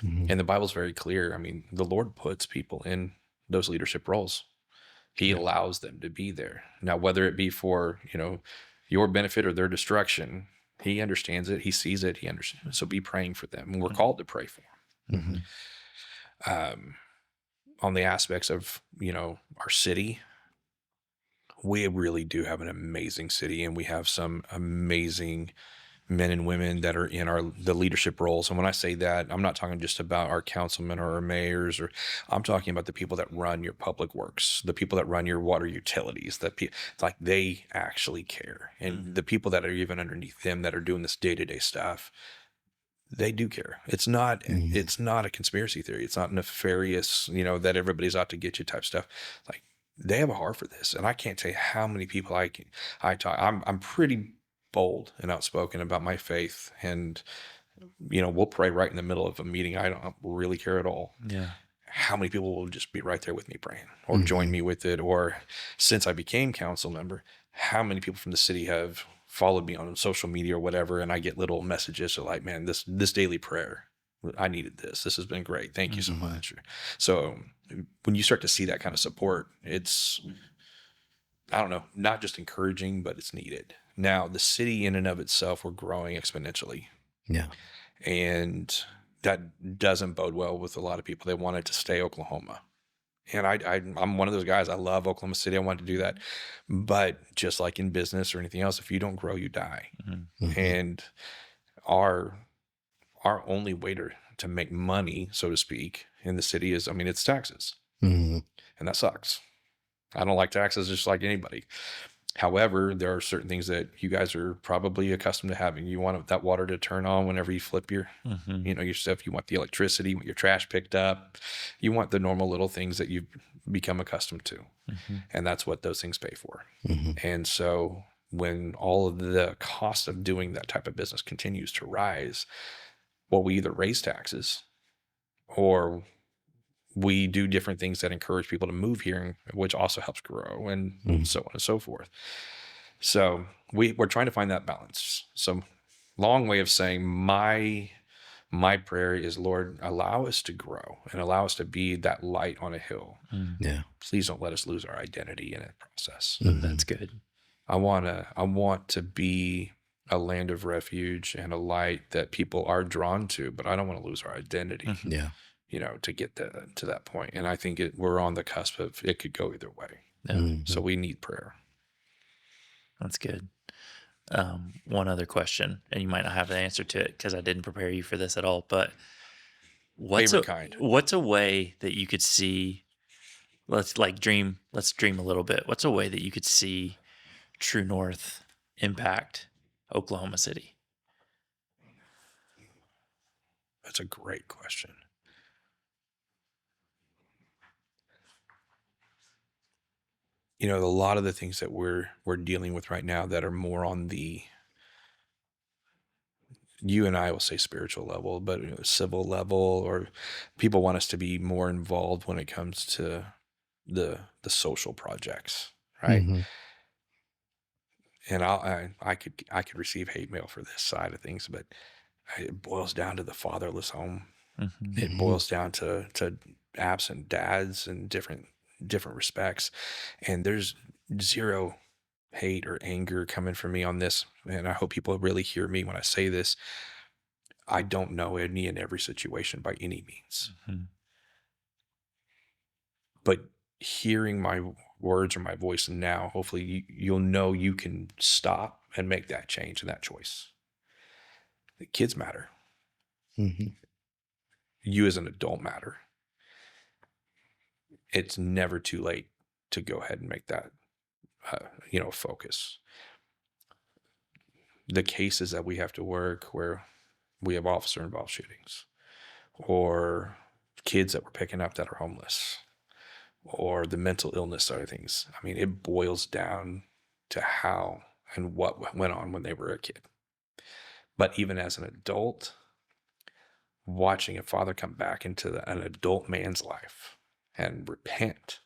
Mm-hmm. And the Bible's very clear. The Lord puts people in those leadership roles. He allows them to be there. Now, whether it be for, your benefit or their destruction, he understands it. He sees it. He understands. So be praying for them. And we're called to pray for them. Mm-hmm. On the aspects of, our city, we really do have an amazing city, and we have some amazing men and women that are in the leadership roles. And when I say that, I'm not talking just about our councilmen or our mayors, or I'm talking about the people that run your public works, the people that run your water utilities, like they actually care. And the people that are even underneath them that are doing this day-to-day stuff, they do care. It's not a conspiracy theory. It's not nefarious, that everybody's out to get you type stuff. Like, they have a heart for this. And I can't tell you how many people I talk. I'm pretty bold and outspoken about my faith. And, we'll pray right in the middle of a meeting. I don't really care at all. Yeah. How many people will just be right there with me praying or join me with it? Or since I became council member, how many people from the city have followed me on social media or whatever, and I get little messages like, man, this daily prayer, I needed this. This has been great. Thank you so much. So when you start to see that kind of support, it's, I don't know, not just encouraging, but it's needed. Now, the city in and of itself, we're growing exponentially. Yeah. And that doesn't bode well with a lot of people. They want it to stay Oklahoma. And I'm one of those guys. I love Oklahoma City. I want to do that. But just like in business or anything else, if you don't grow, you die. And our only way to make money, so to speak, in the city is, I mean, it's taxes. And that sucks. I don't like taxes just like anybody. However, there are certain things that you guys are probably accustomed to having. You want that water to turn on whenever you flip your, your stuff. You want the electricity, you want your trash picked up. You want the normal little things that you've become accustomed to. And that's what those things pay for. And so when all of the cost of doing that type of business continues to rise, well, we either raise taxes or we do different things that encourage people to move here, which also helps grow, and so on and so forth. So we're trying to find that balance. So long way of saying my prayer is, Lord, allow us to grow and allow us to be that light on a hill. Yeah. Please don't let us lose our identity in that process. That's good. I want to be a land of refuge and a light that people are drawn to, but I don't want to lose our identity. Yeah. To get to that point. And I think we're on the cusp of it could go either way. So we need prayer. That's good. One other question, and you might not have the answer to it because I didn't prepare you for this at all, but what's a way that you could see, let's dream a little bit. What's a way that you could see True North impact Oklahoma City? That's a great question. A lot of the things that we're dealing with right now that are more on the, you and I will say spiritual level, but civil level, or people want us to be more involved when it comes to the social projects, right? And I could receive hate mail for this side of things, but it boils down to the fatherless home. It boils down to absent dads and different respects, and there's zero hate or anger coming from me on this, and I hope people really hear me when I say this. I don't know any and every situation by any means, but hearing my words or my voice now, hopefully you'll know you can stop and make that change and that choice. The kids matter. You as an adult matter. It's never too late to go ahead and make that, focus. The cases that we have to work where we have officer-involved shootings, or kids that we're picking up that are homeless, or the mental illness side of things. I mean, it boils down to how and what went on when they were a kid. But even as an adult, watching a father come back into an adult man's life and repent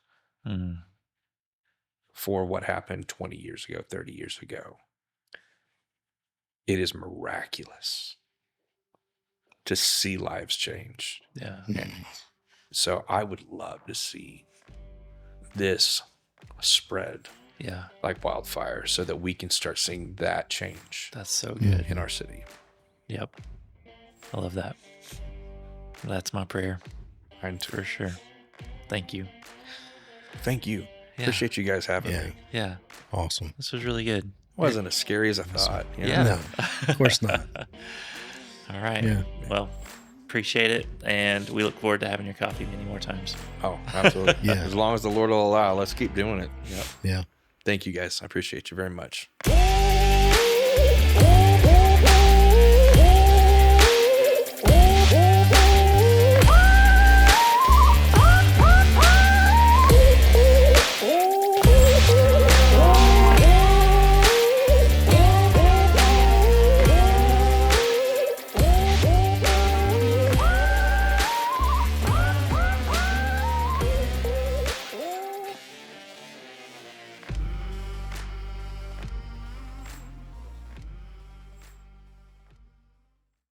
for what happened 20 years ago, 30 years ago. It is miraculous to see lives change. Yeah. And so I would love to see this spread like wildfire so that we can start seeing that change. That's so good. In our city. Yep. I love that. That's my prayer. Mine too. For sure. Thank you. Thank you. Yeah. Appreciate you guys having me. Yeah. Awesome. This was really good. Wasn't as scary as I thought. Yeah. No, of course not. All right. Yeah. Well, appreciate it. And we look forward to having your coffee many more times. Oh, absolutely. Yeah. As long as the Lord will allow, let's keep doing it. Yep. Yeah. Thank you guys. I appreciate you very much.